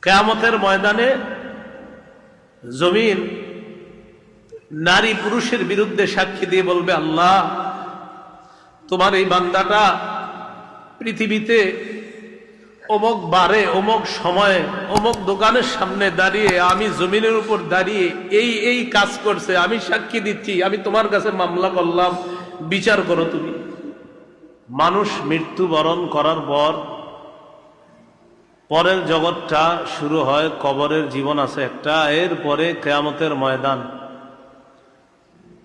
কিয়ামতের ময়দানে জমিন নারী পুরুষের বিরুদ্ধে সাক্ষী দিয়ে বলবে, আল্লাহ, তোমার এই বান্দাটা পৃথিবীতে অমুক বারে অমুক সময়ে অমুক দোকানের সামনে দাঁড়িয়ে আমি জমিনের উপর দাঁড়িয়ে এই এই কাজ করছে, আমি সাক্ষী দিচ্ছি, আমি তোমার কাছে মামলা করলাম, বিচার করো তুমি। মানুষ মৃত্যুবরণ করার পর পরের জগৎটা শুরু হয়, কবরের জীবন আছে একটা, এরপরে কিয়ামতের ময়দান।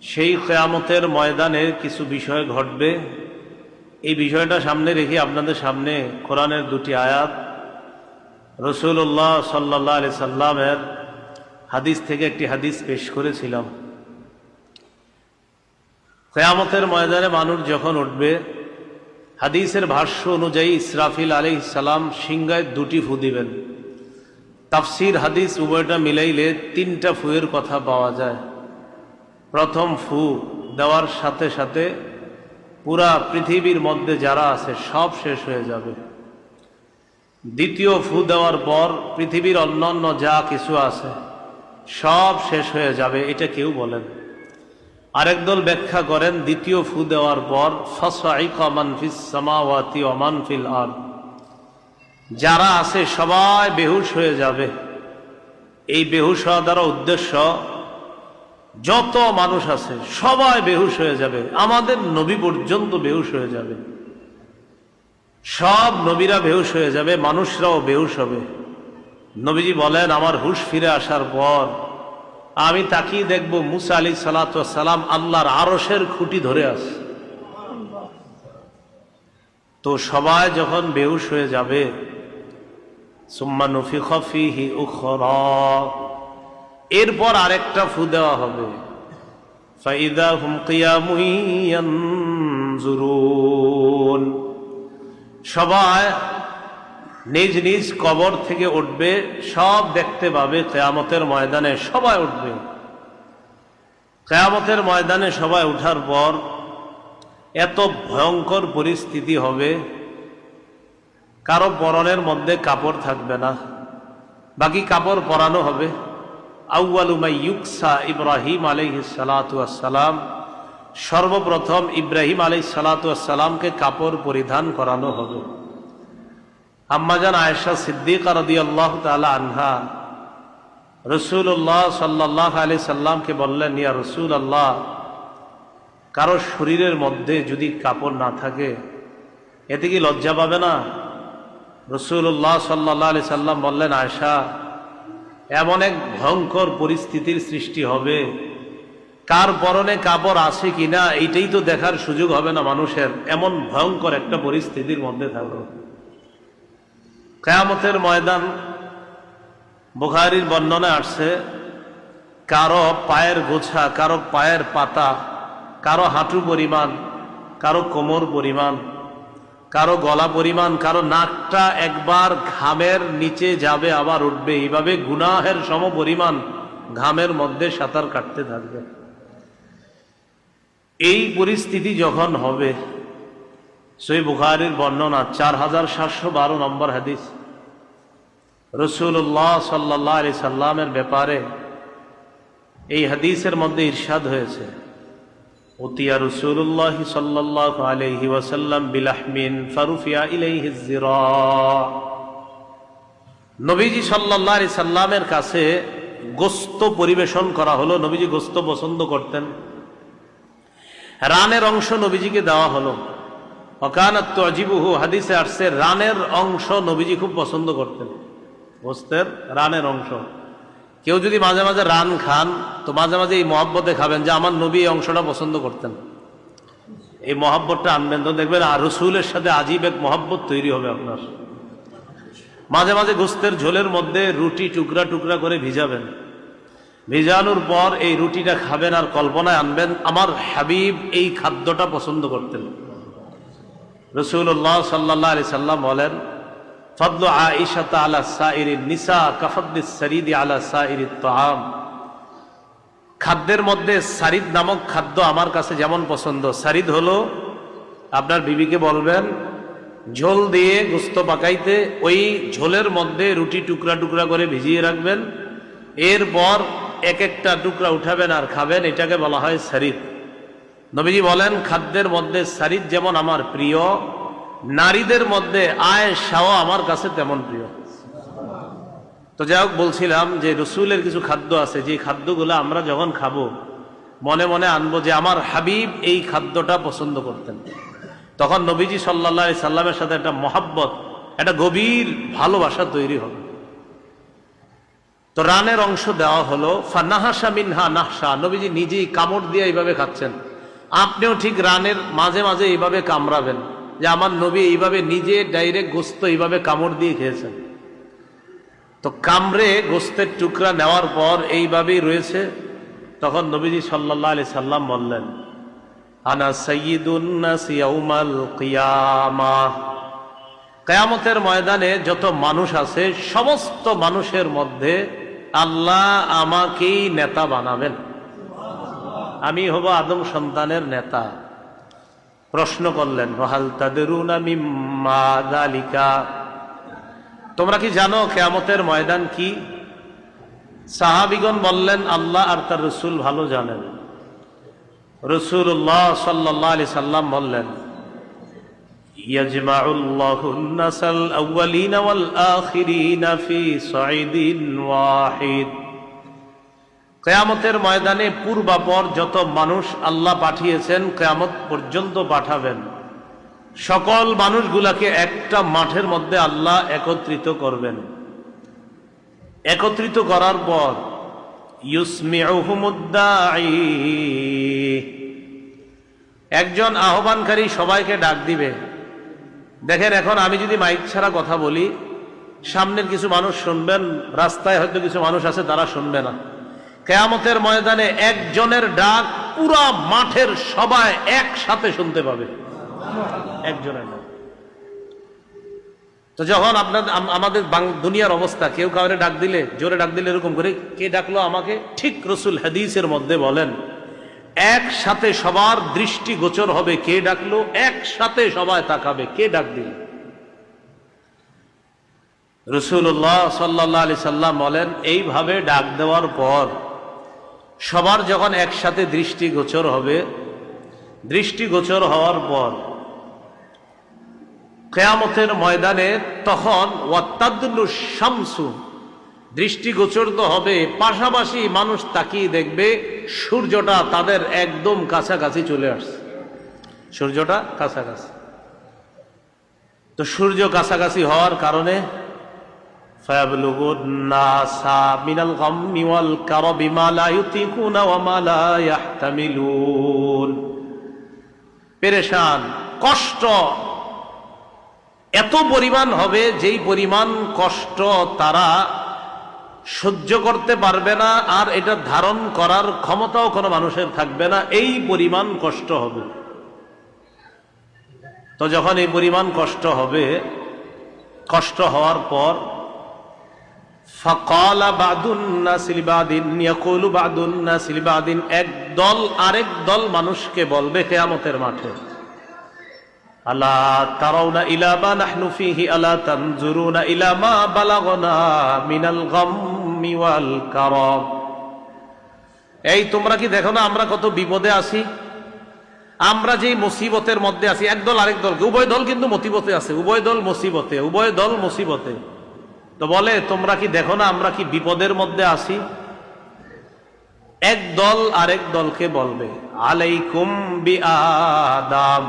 সেই কিয়ামতের ময়দানে কিছু বিষয় ঘটবে। এই বিষয়টা সামনে রেখে আপনাদের সামনে কোরআনের দুটি আয়াত, রাসূলুল্লাহ সাল্লাল্লাহু আলাইহি সাল্লামের হাদিস থেকে একটি হাদিস পেশ করেছিলাম। কিয়ামতের ময়দানে মানুষ যখন উঠবে, হাদিসের ভাষ্য অনুযায়ী ইসরাফিল আলাইহিস সালাম সিংহায় দুটি ফু দিবেন। তাফসীর হাদিস উভয়টা মিলাইলে তিনটা ফুয়ের কথা পাওয়া যায়। প্রথম ফু দেওয়ার সাথে সাথে পুরা পৃথিবীর মধ্যে যারা আছে সব শেষ হয়ে যাবে। দ্বিতীয় ফু দেওয়ার পর পৃথিবীর অন্যান্য যা কিছু আছে সব শেষ হয়ে যাবে, এটা কেউ বলেন। আরেক দল ব্যাখ্যা করেন, দ্বিতীয় ফু দেওয়ার পর ফাসাইকা মান ফিস সামাওয়াতি ওয়া মান ফিল আরদ, যারা আছে সবাই বেহুশ হয়ে যাবে। এই বেহুশ হওয়া দ্বারা উদ্দেশ্য, যত মানুষ আছে সবাই বেহুশ হয়ে যাবে, আমাদের নবী পর্যন্ত বেহুশ হয়ে যাবে, সব নবীরা বেহুশ হয়ে যাবে, মানুষরাও বেহুশ হবে। নবীজি বলেন, আমার হুশ ফিরে আসার পর আমি তাকিয়ে দেখব মুসা আলাইহিস সালাতু ওয়াস সালাম আল্লাহর আরশের খুঁটি ধরে আছে। তো সবাই যখন বেহুশ হয়ে যাবে, সুম্মা নুফিখা ফীহি উখরা, এরপর আরেকটা ফু দেওয়া হবে। ফাইদা হুম কিয়ামুন ইয়ানজুরুন, সবাই নিজ নিজ কবর থেকে উঠবে, সব দেখতে পাবে কিয়ামতের ময়দানে, সবাই উঠবে। কিয়ামতের ময়দানে সবাই উঠার পর এত ভয়ঙ্কর পরিস্থিতি হবে, কারো পরনের মধ্যে কাপড় থাকবে না, বাকি কাপড় পরানো হবে। আউয়ালু মা ইউকসা ইব্রাহিম আলাইহিস সালাতু ওয়াস সালাম, সর্বপ্রথম ইব্রাহিম আলাইহিস সালাতু ওয়াস সালামকে কাপড় পরিধান করানো হবে। আম্মাজান আয়েশা সিদ্দিকা রাদিয়াল্লাহু তাআলা আনহা রাসূলুল্লাহ সাল্লাল্লাহু আলাইহি সাল্লামকে বললেন, ইয়া রাসূলুল্লাহ, কারো শরীরের মধ্যে যদি কাপড় না থাকে এতে কি লজ্জা পাবে না? রাসূলুল্লাহ সাল্লাল্লাহু আলাইহি সাল্লাম বললেন, আয়েশা, এমন এক ভয়ঙ্কর পরিস্থিতির সৃষ্টি হবে, কার পরনে কাপড় আছে কিনা এইটাই তো দেখার সুযোগ হবে না মানুষের, এমন ভয়ঙ্কর একটা পরিস্থিতির মধ্যে থাকবে। কিয়ামতের ময়দান, বুখারীর বর্ণনায় আসছে, কারো পায়ের গোছা, কারো পায়ের পাতা, কারো হাঁটু পরিমাণ, কারো কোমর পরিমাণ, কারো গলা পরিমাণ, কারো নাকটা একবার ঘামের নিচে যাবে আবার উঠবে, এইভাবে গুনাহের সম পরিমাণ ঘামের মধ্যে সাঁতার কাটতে থাকবে। এই পরিস্থিতি যখন হবে, সহিহ বুখারীর বর্ণনা 4712 নম্বর হাদিস, রাসূলুল্লাহ সাল্লাল্লাহু আলাইহি সাল্লামের ব্যাপারে এই হাদিসের মধ্যে ইরশাদ হয়েছে, উতিয়া রাসূলুল্লাহ সাল্লাল্লাহু আলাইহি ওয়াসাল্লাম বিলাহমিন ফারুফিয়া ইলাইহি যিরা, নবীজি সাল্লাল্লাহু আলাইহি সাল্লামের কাছে গোশত পরিবেশন করা হলো। নবীজি গোশত পছন্দ করতেন, রানের অংশ নবীজিকে দেওয়া হলো। ওয়াকানাত তুজিবুহু, হাদিসে আসছে রানের অংশ নবীজি খুব পছন্দ করতেন, গোশতের রানের অংশ। কেউ যদি মাঝে মাঝে রান খান তো মাঝে মাঝে এই মহব্বতে খাবেন যে আমার নবী এই অংশটা পছন্দ করতেন, এই মহব্বতটা আনবেন, তো দেখবেন আর রসুলের সাথে আজীব এক মহব্বত তৈরি হবে আপনার। মাঝে মাঝে গোশতের ঝোলের মধ্যে রুটি টুকরা টুকরা করে ভিজাবেন, ভিজানোর পর এই রুটিটা খাবেন আর কল্পনায় আনবেন আমার হাবিব এই খাদ্যটা পছন্দ করতেন। রাসূলুল্লাহ সাল্লাল্লাহু আলাইহি সাল্লাম বলেন, ফাদলু আয়েশা আলা সাইরিন নিসা কাফাদলিস সারিদি আলা সাইরিত তাআম, খাদ্যের মধ্যে সারিদ নামক খাদ্য আমার কাছে যেমন পছন্দ। সারিদ হলো, আপনার বিবিকে বলবেন ঝোল দিয়ে গোস্ত পাকাইতে ওই ঝোলের মধ্যে রুটি টুকরা টুকরা করে ভিজিয়ে রাখবেন, এরপর এক একটা টুকরা উঠাবেন আর খাবেন। এটাকে বলা হয় সারিদ। নবীজি বলেন, খাদ্যের মধ্যে সারিদ যেমন আমার প্রিয়, নারীদের মধ্যে আয়েশাও আমার কাছে তেমন প্রিয়। তো যাই হোক, বলছিলাম যে রসুলের কিছু খাদ্য আছে, যে খাদ্যগুলো আমরা যখন খাবো মনে মনে আনবো যে আমার হাবিব এই খাদ্যটা পছন্দ করতেন। তখন নবীজি সাল্লাল্লাহু আলাইহি সাল্লামের সাথে একটা মহাব্বত, একটা গভীর ভালোবাসা তৈরি হবে। তো রানের অংশ দেওয়া হলো, ফানাহাসা মিনহা নাহসা, নবীজি নিজেই কামড় দিয়ে এইভাবে খাচ্ছেন। আপনিও ঠিক রানের মাঝে মাঝে এইভাবে কামড়াবেন, যে আমার নবী এইভাবে নিজে ডাইরেক্ট গোস্ত এইভাবে কামড় দিয়ে খেয়েছেন। তো কামড়ে গোস্তের টুকরা নেওয়ার পর এইভাবেই রয়েছে। তখন নবীজি সাল্লাল্লাহু আলাইহি সাল্লাম বললেন, আনা সাইয়্যিদুন নাস ইয়াউমাল কিয়ামাহ, কিয়ামতের ময়দানে যত মানুষ আছে সমস্ত মানুষের মধ্যে আল্লাহ আমাকেই নেতা বানাবেন, আমি হব আদম সন্তানের নেতা। প্রশ্ন করলেন, ওয়াহাল তাদরুনা মিম্মা যালিকা, তোমরা কি জানো কিয়ামতের ময়দান কি? সাহাবীগণ বললেন, আল্লাহ আর তার রাসূল ভালো জানেন। রাসূলুল্লাহ সাল্লাল্লাহু আলাইহি সাল্লাম বললেন, ইয়াজমাউল্লাহুন নাসাল আউয়ালিনা ওয়াল আখিরিনা ফি সাইদিন ওয়াহিদ, কিয়ামতের ময়দানে পূর্বাপর যত মানুষ আল্লাহ পাঠিয়েছেন কিয়ামত পর্যন্ত পাঠাবেন, সকল মানুষগুলাকে একটা মাঠের মধ্যে আল্লাহ একত্রিত করবেন। একত্রিত করার পর ইউসমিউহুমুদ্দাঈ, একজন আহ্বানকারী সবাইকে ডাক দিবে। দেখেন, এখন আমি যদি মাইক ছাড়া কথা বলি, সামনের কিছু মানুষ শুনবেন, রাস্তায় হয়তো কিছু মানুষ আছে তারা শুনবে না। কিয়ামতের ময়দানে একজনের ডাক পুরা মাঠের সবাই একসাথে শুনতে পাবে, একজনের ডাক। তো যখন আমাদের দুনিয়ার অবস্থা, কেউ কাউরে ডাক দিলে, জোরে ডাক দিলে এরকম করে, কে ডাকলো আমাকে, ঠিক রাসূল হাদিসের মধ্যে বলেন একসাথে সবার দৃষ্টি গোচর হবে কে ডাকলো, একসাথে সবাই তাকাবে কে ডাক দিল। রাসূলুল্লাহ সাল্লাল্লাহু আলাইহি সাল্লাম বলেন, এইভাবে ডাক দেওয়ার পর সবার যখন একসাথে দৃষ্টি গোচর হবে, দৃষ্টি গোচর হওয়ার পর কিয়ামতের ময়দানে তখন ওয়াত্তাদলু শামসু, দৃষ্টিগোচর তো হবে, পাশাপাশি মানুষ তাকিয়ে দেখবে সূর্যটা তাদের একদম কাছাকাছি চলে আসছে, সূর্যটা কাছাকাছি। তো সূর্য কাছাকাছি হওয়ার কারণে ফায়াবলুগুন নাসা মিনাল গাম্মি ওয়াল কারবি মা লা ইউতিকুনা ওয়া মা লা ইয়াহতামিলুন, পেরেশান, কষ্ট এত পরিমাণ হবে যেই পরিমাণ কষ্ট তারা সহ্য করতে পারবে না, আর এটা ধারণ করার ক্ষমতাও কোনো মানুষের থাকবে না, এই পরিমাণ কষ্ট হবে। তো যখন এই পরিমাণ কষ্ট হবে, কষ্ট হওয়ার পর ফাকালা বাদুন নাসি লিবাদিন ইয়াকুলু বাদুন নাসি লিবাদিন, এক দল আরেক দল মানুষকে বলবে কিয়ামতের মাঠে, আলা তারাউনা ইলা মা নাহনু ফীহি আলা তানজুরুনা ইলা মা বালাগনা মিনাল গাম্মি ওয়াল কারাব, এই তোমরা কি দেখো না আমরা কত বিপদে আছি, আমরা যেই মুসিবতের মধ্যে আছি। একদল আরেক দলকে, উভয় দল কিন্তু মুসিবতে আছে, উভয় দল মুসিবতে, উভয় দল মুসিবতে। তো বলে, তোমরা কি দেখো না আমরা কি বিপদের মধ্যে আছি। এক দল আরেক দলকে বলবে, আলাইকুম বিআদম,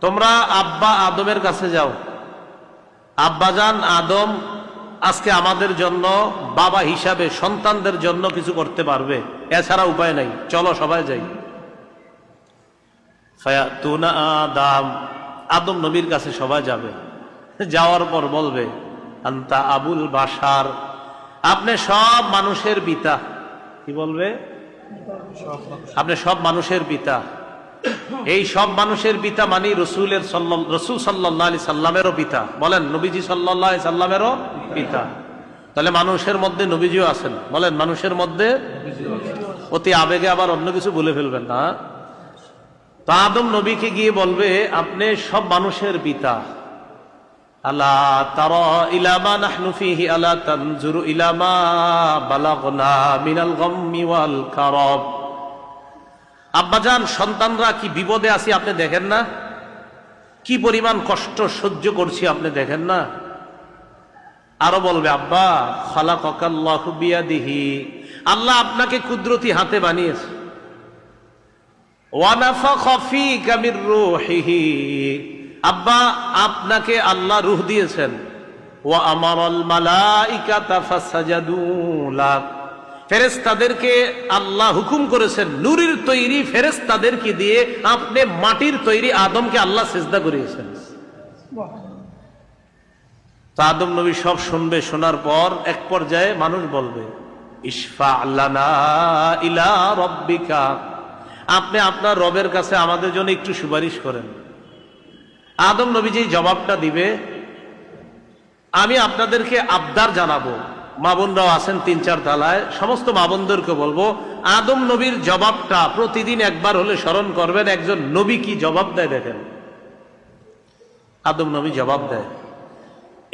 তোমরা আব্বা আদমের কাছে যাও, আব্বাজান আদম আজকে আমাদের জন্য বাবা হিসাবে সন্তানদের জন্য কিছু করতে পারবে, এছাড়া উপায় নাই, চলো সবাই যাই। ফায়াতুনা আদম, আদম নবীর কাছে সবাই যাবে। যাওয়ার পর বলবে, আনতা আবুল বাশার, আপনি সব মানুষের পিতা। কি বলবে? আপনি সব মানুষের পিতা। এই সব মানুষের পিতা মানে রসুল সাল্লাল্লাহু আলাইহি সাল্লামেরও পিতা। বলেন, নবীজি সাল্লাল্লাহু আলাইহি সাল্লামেরও পিতা। তাহলে মানুষের মধ্যে নবীজিও আছেন। বলেন, মানুষের মধ্যে। অতি আবেগে আবার অন্য কিছু বলে ফেলবেন না। তো আদম নবীকে গিয়ে বলবে আপনি সব মানুষের পিতা, আলা তারা ইলা মা নাহনু ফীহি আলা তানজুরু ইলা মা বালাগনা মিনাল গাম্মি ওয়াল কারাব। আব্বাজান, সন্তানরা কি বিপদে আছি আপনি দেখেন না? কি পরিমাণ কষ্ট সহ্য করছি আপনি দেখেন না? আরো বলবে আব্বা খালাকাল্লাহু বিয়াদিহি, আল্লাহ আপনাকে কুদরতি হাতে বানিয়েছে। ওয়া নাফাখা ফীকা মির রূহিহি, আব্বা আপনাকে আল্লাহ রূহ দিয়েছেন। ওয়া আমারাল মালাইকাতা ফাসাজাদু লাক, ফেরেশতাদেরকে আল্লাহ হুকুম করেছেন নূরের তৈরি ফেরেশতাদেরকে দিয়ে আপনি মাটির তৈরি আদমকে আল্লাহ সিজদা করিয়েছেন। তো আদম নবী সব শুনবে, শোনার পর এক পর্যায়ে মানুষ বলবে ইশফা লানা ইলা রাব্বিকা, আপনি আপনার রবের কাছে আমাদের জন্য একটু সুপারিশ করেন। আদম নবী যেই জবাবটা দিবে, আমি আপনাদেরকে আবদার জানাবো। মা বোনরাও আছেন 3-4 তলায়, সমস্ত মা বোনদেরকে বলবো আদম নবীর জবাবটা প্রতিদিন একবার হলে স্মরণ করবেন। একজন নবী কি জবাব দেয় দেখেন। আদম নবী জবাব দেয়,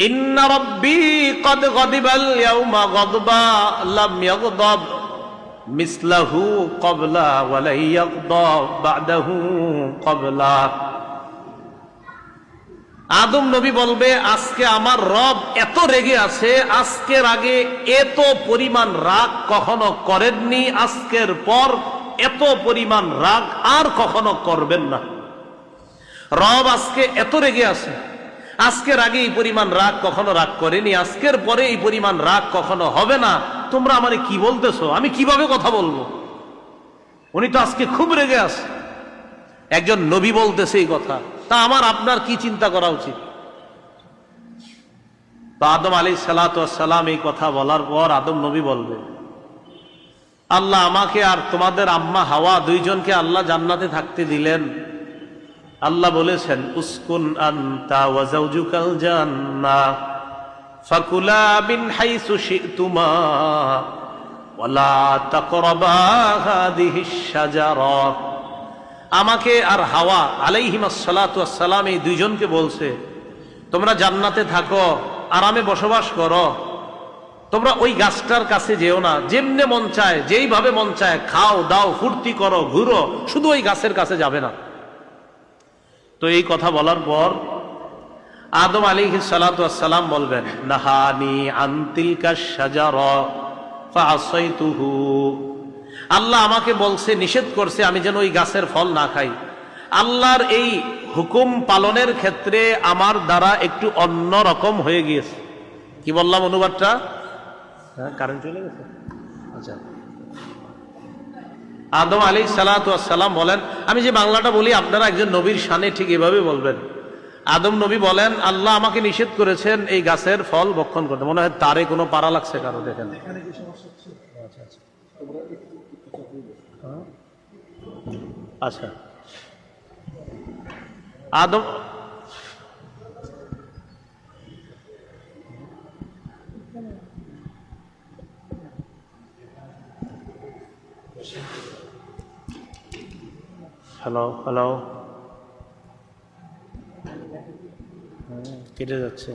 ইন্না রাব্বী ক্বাদ গাদিবাল ইয়াওমা গাদবা লাম ইয়াগদাব মিসলাহু ক্বাবলা ওয়া লা ইয়াগদাব বা'দাহু ক্বাবলা। আদম নবী বলবে আজকে আমার রব এত রেগে আছে, আজকের আগে এত পরিমাণ রাগ কখনো করেননি, আজকের পর এত পরিমাণ রাগ আর কখনো করবেন না। রব আজকে এত রেগে আছে, আজকের আগে এই পরিমাণ রাগ কখনো রাগ করেনি, আজকের পরে এই পরিমাণ রাগ কখনো হবে না। তোমরা আমারে কি বলতেছো, আমি কিভাবে কথা বলবো? উনি তো আজকে খুব রেগে আছে। একজন নবী বলতেছে এই কথা, তা আমার আপনার কি চিন্তা করা উচিত? তো আদম আলাইহিস সালাতু ওয়াস সালাম এই কথা বলার পর আদম নবী বলবে, আল্লাহ আমাকে আর তোমাদের আম্মা হাওয়া দুইজনকে আল্লাহ জান্নাতে থাকতে দিলেন। আল্লাহ বলেছেন উসকুন আনতা ওয়া যাওজুকাল জান্নাহ ফাকুলা মিন হাইসু শি'তুমা ওয়া লা তাকরাবা হাদিহিশ শাজারা। আমাকে আর হাওয়া আলাইহিমাস সালাতু ওয়াস সালাম এই দুইজনকে বলছে তোমরা জান্নাতে থাকো, আরামে বসবাস করো, তোমরা ওই গাছটার কাছে যেও না। যেমনে মন চায়, যেইভাবে মন চায় খাও দাও, ফুর্তি করো, ঘুরো, শুধু ওই গাছের কাছে যাবে না। তো এই কথা বলার পর আদম আলাইহিস সালাতু ওয়াস সালাম বলবেন নাহানি আন তিলকাশ শাজারা ফাআসাইতুহু, আল্লাহ আমাকে বলছে, নিষেধ করছে আমি যেন ওই গাছের ফল না খাই। আল্লাহর এই হুকুম পালনের ক্ষেত্রে আমার দ্বারা একটু অন্য রকম হয়ে গিয়েছে। কি বললাম অনুবাদটা? হ্যাঁ, কারেন্ট চলে গেছে। আচ্ছা, আদম আলাইহিস সালাতু ওয়াস সালাম বলেন, আমি যে বাংলাটা বলি আপনারা একজন নবীর শানে ঠিক এভাবে বলবেন। আদম নবী বলেন আল্লাহ আমাকে নিষেধ করেছেন এই গাছের ফল ভক্ষণ করতে। মনে হয় তারে কোনো পারা লাগছে কারো, দেখেন। আচ্ছা, আদম হ্যালো হ্যালো কেটে যাচ্ছে।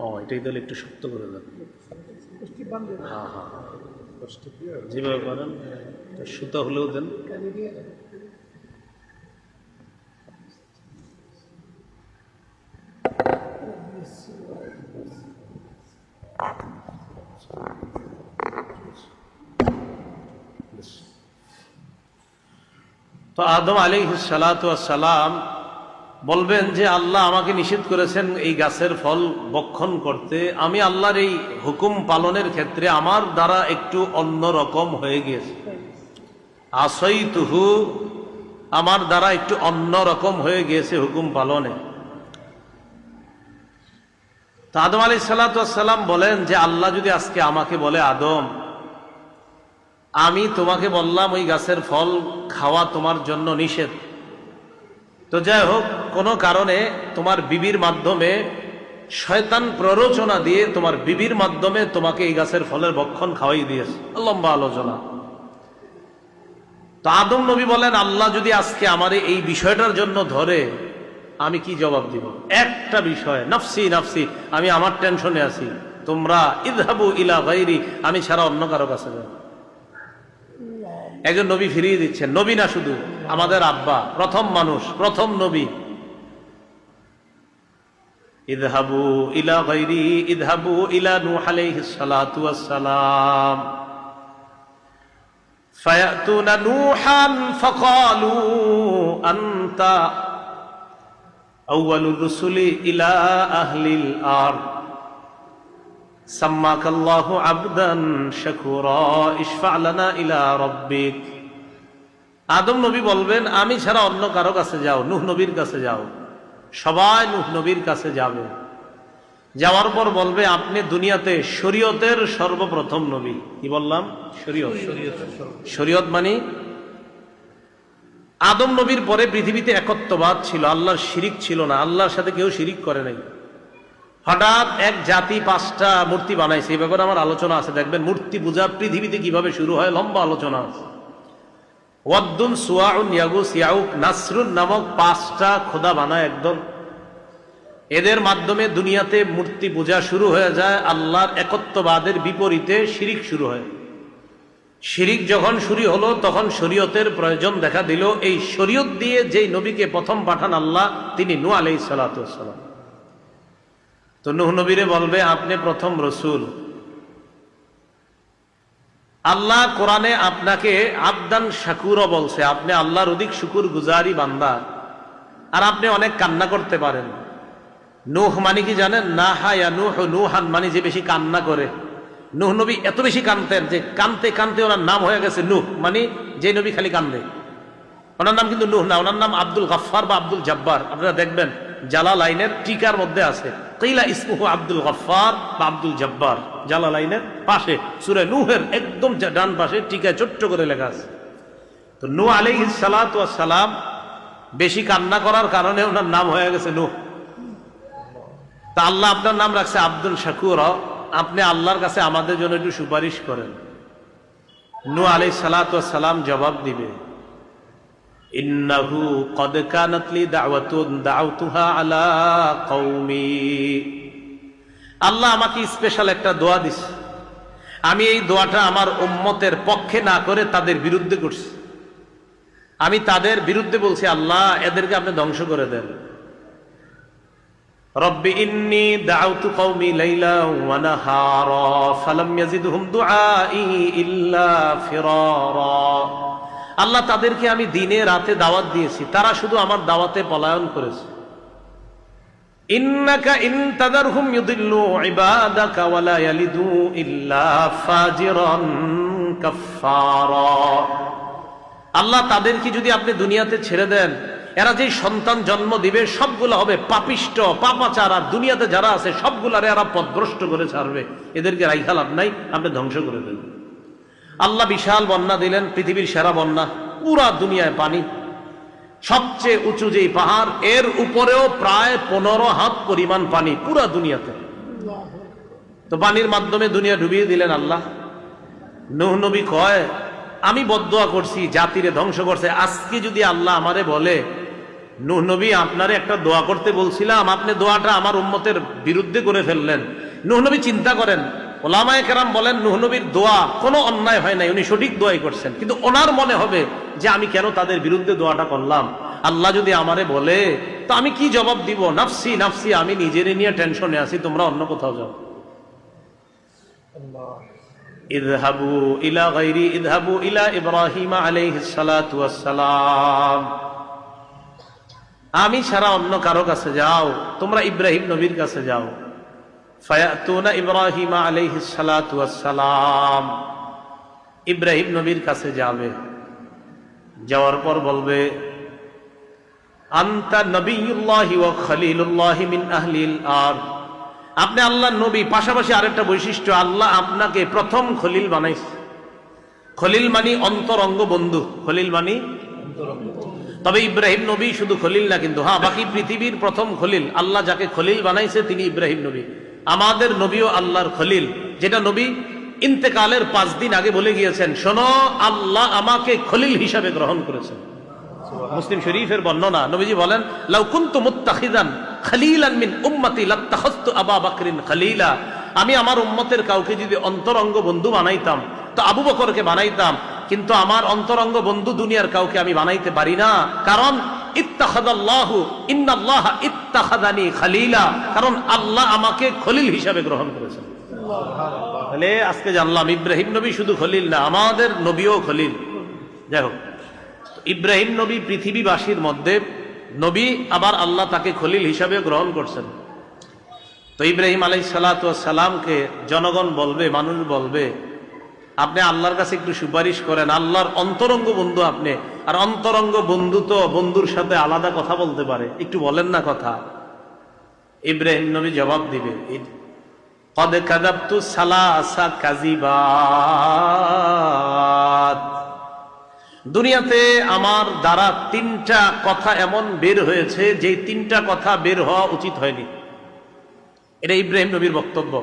ও এটাই তাহলে একটু শক্ত করে দেন। হ্যাঁ হ্যাঁ, যেভাবে পারেন সুতা হলেও দেন। তো আদম আলাইহিস সালাতু ওয়াস সালাম বলবেন যে আল্লাহ আমাকে নিষেধ করেছেন এই গাছের ফল ভক্ষণ করতে, আমি আল্লাহর এই হুকুম পালনের ক্ষেত্রে আমার দ্বারা একটু অন্যরকম হয়ে গিয়েছে। আসাইতুহু, আমার দ্বারা একটু অন্যরকম হয়ে গিয়েছে হুকুম পালনে। তো আদম আলাইহিস সালাতু ওয়াস সালাম বলেন যে আল্লাহ যদি আজকে আমাকে বলে আদম আমি তোমাকে বললাম ওই গাছের ফল খাওয়া তোমার জন্য নিষেধ, তো যাই হোক, কোনো কারণে তোমার বিবির মাধ্যমে শয়তান প্ররোচনা দিয়ে তোমার বিবির মাধ্যমে তোমাকে এই গাছের ফলের ভক্ষণ খাওয়াই দিয়েছে। লম্বা আলোচনা। তো আদম নবী বলেন, আল্লাহ যদি আজকে আমারে এই বিষয়টার জন্য ধরে, আমি কি জবাব দিব? একটা বিষয়, নফসি নফসি, আমি আমার টেনশনে আছি, তোমরা ইযহাবু ইলা গায়রি, আমি ছাড়া অন্য কারো কাছে যাও। একজন নবী ফিরিয়ে দিচ্ছেন, নবী না শুধু, আমাদের আব্বা, প্রথম মানুষ, প্রথম নবী। ইযহাবু ইলা গায়রি, ইযহাবু ইলা নূহ আলাইহিস সালাতু ওয়াস সালাম ফায়াতুনা নূহান ফাকালু আনতা আউয়ালুর রুসুলি ইলা আহলিল আরদ সাম্মাকাল্লাহু আবদান শাকুরা ইশফা' লানা ইলা রাব্বিক। আদম নবী বলবেন, আমি ছাড়া অন্য কারো কাছে যাও, নূহ নবীর কাছে যাও। সবাই নূহ নবীর কাছে যাবে। যাওয়ার পর বলবে, আপনি দুনিয়াতে শরীয়তের সর্বপ্রথম নবী। কি বললাম? শরীয়ত। শরীয়ত মানে আদম নবীর পরে পৃথিবীতে একত্ববাদ ছিল, আল্লাহর শিরিক ছিল না, আল্লাহর সাথে কেউ শিরিক করে নাই। হঠাৎ এক জাতি 5টা মূর্তি বানাইছে, এই ব্যাপারে আমার আলোচনা আছে, দেখবেন মূর্তি পূজা পৃথিবীতে কিভাবে শুরু হয়, লম্বা আলোচনা আছে। ওয়াদ্দুন, সুয়াউন, ইয়াগুস, ইয়াউক, নাসরুন নামক 5টা খোদা বানায় একদম। এদের মাধ্যমে দুনিয়াতে মূর্তি পূজা শুরু হয়ে যায়। আল্লাহর একত্ববাদের বিপরীতে শিরিক শুরু হয়। শিরিক যখন শুরু হলো, তখন শরীয়তের প্রয়োজন দেখা দিল। এই শরীয়ত দিয়ে যেই নবীকে প্রথম পাঠান আল্লাহ, তিনি নূহ আলাইহিস সালাতু ওয়াস সালাম। তো নূহ নবীরে বলবে, আপনি প্রথম রসুল। আল্লাহ কোরআনে আপনাকে আবদান শাকুরা বলছে, আপনি আল্লাহর অধিক শুকুর গুজারি বান্দা, আর আপনি অনেক কান্না করতে পারেন। নূহ মানে কি জানেন? নাহা ইয়ানুহু নূহান মানে যে বেশি কান্না করে। নূহ নবী এত বেশি কাঁদতেন যে কানতে কানতে ওনার নাম হয়ে গেছে নূহ, মানে যে নবী খালি কান্দে। ওনার নাম কিন্তু নূহ না, ওনার নাম আব্দুল গফফার বা আব্দুল জব্বার। আপনারা দেখবেন জালালাইনের টিকার মধ্যে আছে, কিলা ইসমুহু আব্দুল গফফার বা আব্দুল জব্বার। জালালাইনের পাশে সূরা নূহের একদম ডান পাশে টিকায় ছোট্ট করে লেখা আছে। তো নূহ আলাইহিস সালাতু ওয়াস সালাম বেশি কান্না করার কারণে ওনার নাম হয়ে গেছে নূহ। তা আল্লাহ আপনার নাম রাখছে আব্দুল শাকুর। আপনি আল্লাহর কাছে আমাদের জন্য একটু সুপারিশ করেন। নূহ আলাইহিস সালাতু ওয়াস সালাম জবাব দিবে, ইন্নাহু ক্বাদ কানাত লি দাওয়াতুন দাউতুহা আলা কওমি। আল্লাহ আমাকে স্পেশাল একটা দোয়া দিছে, আমি এই দোয়াটা আমার উম্মতের পক্ষে না করে তাদের বিরুদ্ধে করছি। আমি তাদের বিরুদ্ধে বলছি, আল্লাহ এদেরকে আপনি ধ্বংস করে দেন। রব্বি ইন্নী দাউতু কওমি লাইলা ওয়া নাহারা ফালাম ইয়াজিদহুম দুআই ইল্লা ফিরারা। আল্লাহ তাদেরকে আমি দিনে রাতে দাওয়াত দিয়েছি, তারা শুধু আমার দাওয়াতে পলায়ন করেছে। ইন্নাকা ইন তাদারহুম ইউদিল্লু ইবাদাকা ওয়া লা ইয়ালিদু ইল্লা ফাজিরান কাফফারা। আল্লাহ তাদেরকে যদি আপনি দুনিয়াতে ছেড়ে দেন, এরা যে সন্তান জন্ম দিবে সবগুলো হবে পাপিষ্ট, পাপাচার, আর দুনিয়াতে যারা আছে সবগুলারে এরা পথভ্রষ্ট করে ছাড়বে। এদেরকে রাইখা লাভ নাই, আপনি ধ্বংস করে দেন। আল্লাহ বিশাল বন্যা দিলেন, পৃথিবীর সেরা বন্যা, পুরা দুনিয়ায় পানি। সবচেয়ে উঁচু যেই পাহাড়, এর উপরেও প্রায় 15 হাত পরিমাণ পানি পুরা দুনিয়াতে। তো পানির মাধ্যমে দুনিয়া ডুবিয়ে দিলেন আল্লাহ। নূহ নবী কয়, আমি বদদোয়া করছি, জাতিরে ধ্বংস করছে। আজকে যদি আল্লাহ আমারে বলে, নূহ নবী আপনারে একটা দোয়া করতে বলছিলাম, আপনি দোয়াটা আমার উম্মতের বিরুদ্ধে করে ফেললেন। নূহ নবী চিন্তা করেন, ওলামায়ে কেরাম বলেন নূহ নবীর দোয়া কোনো অন্যায় হয় নাই, উনি সঠিক দোয়াই করছেন। কিন্তু ওনার মনে হবে যে আমি কেন তাদের বিরুদ্ধে দোয়াটা করলাম। আল্লাহ যদি আমারে বলে, তো আমি কি জবাব দিব? নাফসি নাফসি, আমি নিজেরে নিয়ে টেনশনে আছি, তোমরা অন্য কোথাও যাও। ইযহাবু ইলা গায়রি ইযহাবু ইলা ইব্রাহিম আলাইহিস সালাতু ওয়াস সালাম। আমি ছাড়া অন্য কারো কাছে যাও, তোমরা ইব্রাহিম নবীর কাছে যাও। ফায়াতুনা ইব্রাহিম আলাইহিস সালাতু ওয়াস সালাম। ইব্রাহিম নবীর কাছে যাবে, যাওয়ার পর বলবে, আনতা নবিয়ুল্লাহি ওয়া খলিলুল্লাহি মিন আহলিল আরদ। আপনি আল্লাহর নবী, পাশাপাশি আরেকটা বৈশিষ্ট্য, আল্লাহ আপনাকে প্রথম খলিল বানাইছে। খলিল মানি অন্তরঙ্গ বন্ধু। খলিল মানি তবে ইব্রাহিম নবী শুধু খলিল না, কিন্তু হ্যাঁ বাকি পৃথিবীর প্রথম খলিল, আল্লাহ যাকে খলিল বানাইছে তিনি ইব্রাহিম নবী। আমাদের নবীও আল্লাহর খলিল, যেটা নবী ইন্তেকালের 5 দিন আগে বলে গিয়েছেন, শোনো আল্লাহ আমাকে খলিল হিসাবে গ্রহণ করেছেন। মুসলিম শরীফের বর্ণনা, নবীজি বলেন, লাউ কুনতু মুত্তাখিদান খলিলান মিন উম্মতি লাত্তাখাযতু আবু বকরিন খলিলা। আমি আমার উম্মতের কাউকে যদি অন্তরঙ্গ বন্ধু বানাইতাম তো আবু বকরকে বানাইতাম, কিন্তু আমার অন্তরঙ্গ বন্ধু দুনিয়ার কাউকে আমি বানাইতে পারি না, কারণ ইত্তাখাযাল্লাহু ইন্নাল্লাহা ইত্তাখাযানি খলিলা, কারণ আল্লাহ আমাকে খলিল হিসাবে গ্রহণ করেছেন। তাহলে আজকে জানলাম ইব্রাহিম নবী শুধু খলিল না, আমাদের নবীও খলিল। যাই হোক, ইব্রাহিম নবী পৃথিবীবাসীর মধ্যে নবী, আবার আল্লাহ তাকে খলিল হিসাবে গ্রহণ করছেন। তো ইব্রাহিম আলাইহিস সালাতু ওয়াস সালামকে জনগণ বলবে, মানুষ বলবে, আপনি আল্লাহর কাছে একটু সুপারিশ করেন, আল্লাহর অন্তরঙ্গ বন্ধু আপনি, আর অন্তরঙ্গ বন্ধু তো বন্ধুর সাথে আলাদা কথা বলতে পারে, একটু বলেন না কথা। ইব্রাহিম নবী জবাব দিবে, কদ কাযাবতু সালাসা কাযিবাত, দুনিয়াতে আমার দ্বারা 3টা কথা এমন বের হয়েছে যে 3টা কথা বের হওয়া উচিত হয়নি। এটা ইব্রাহিম নবীর বক্তব্য।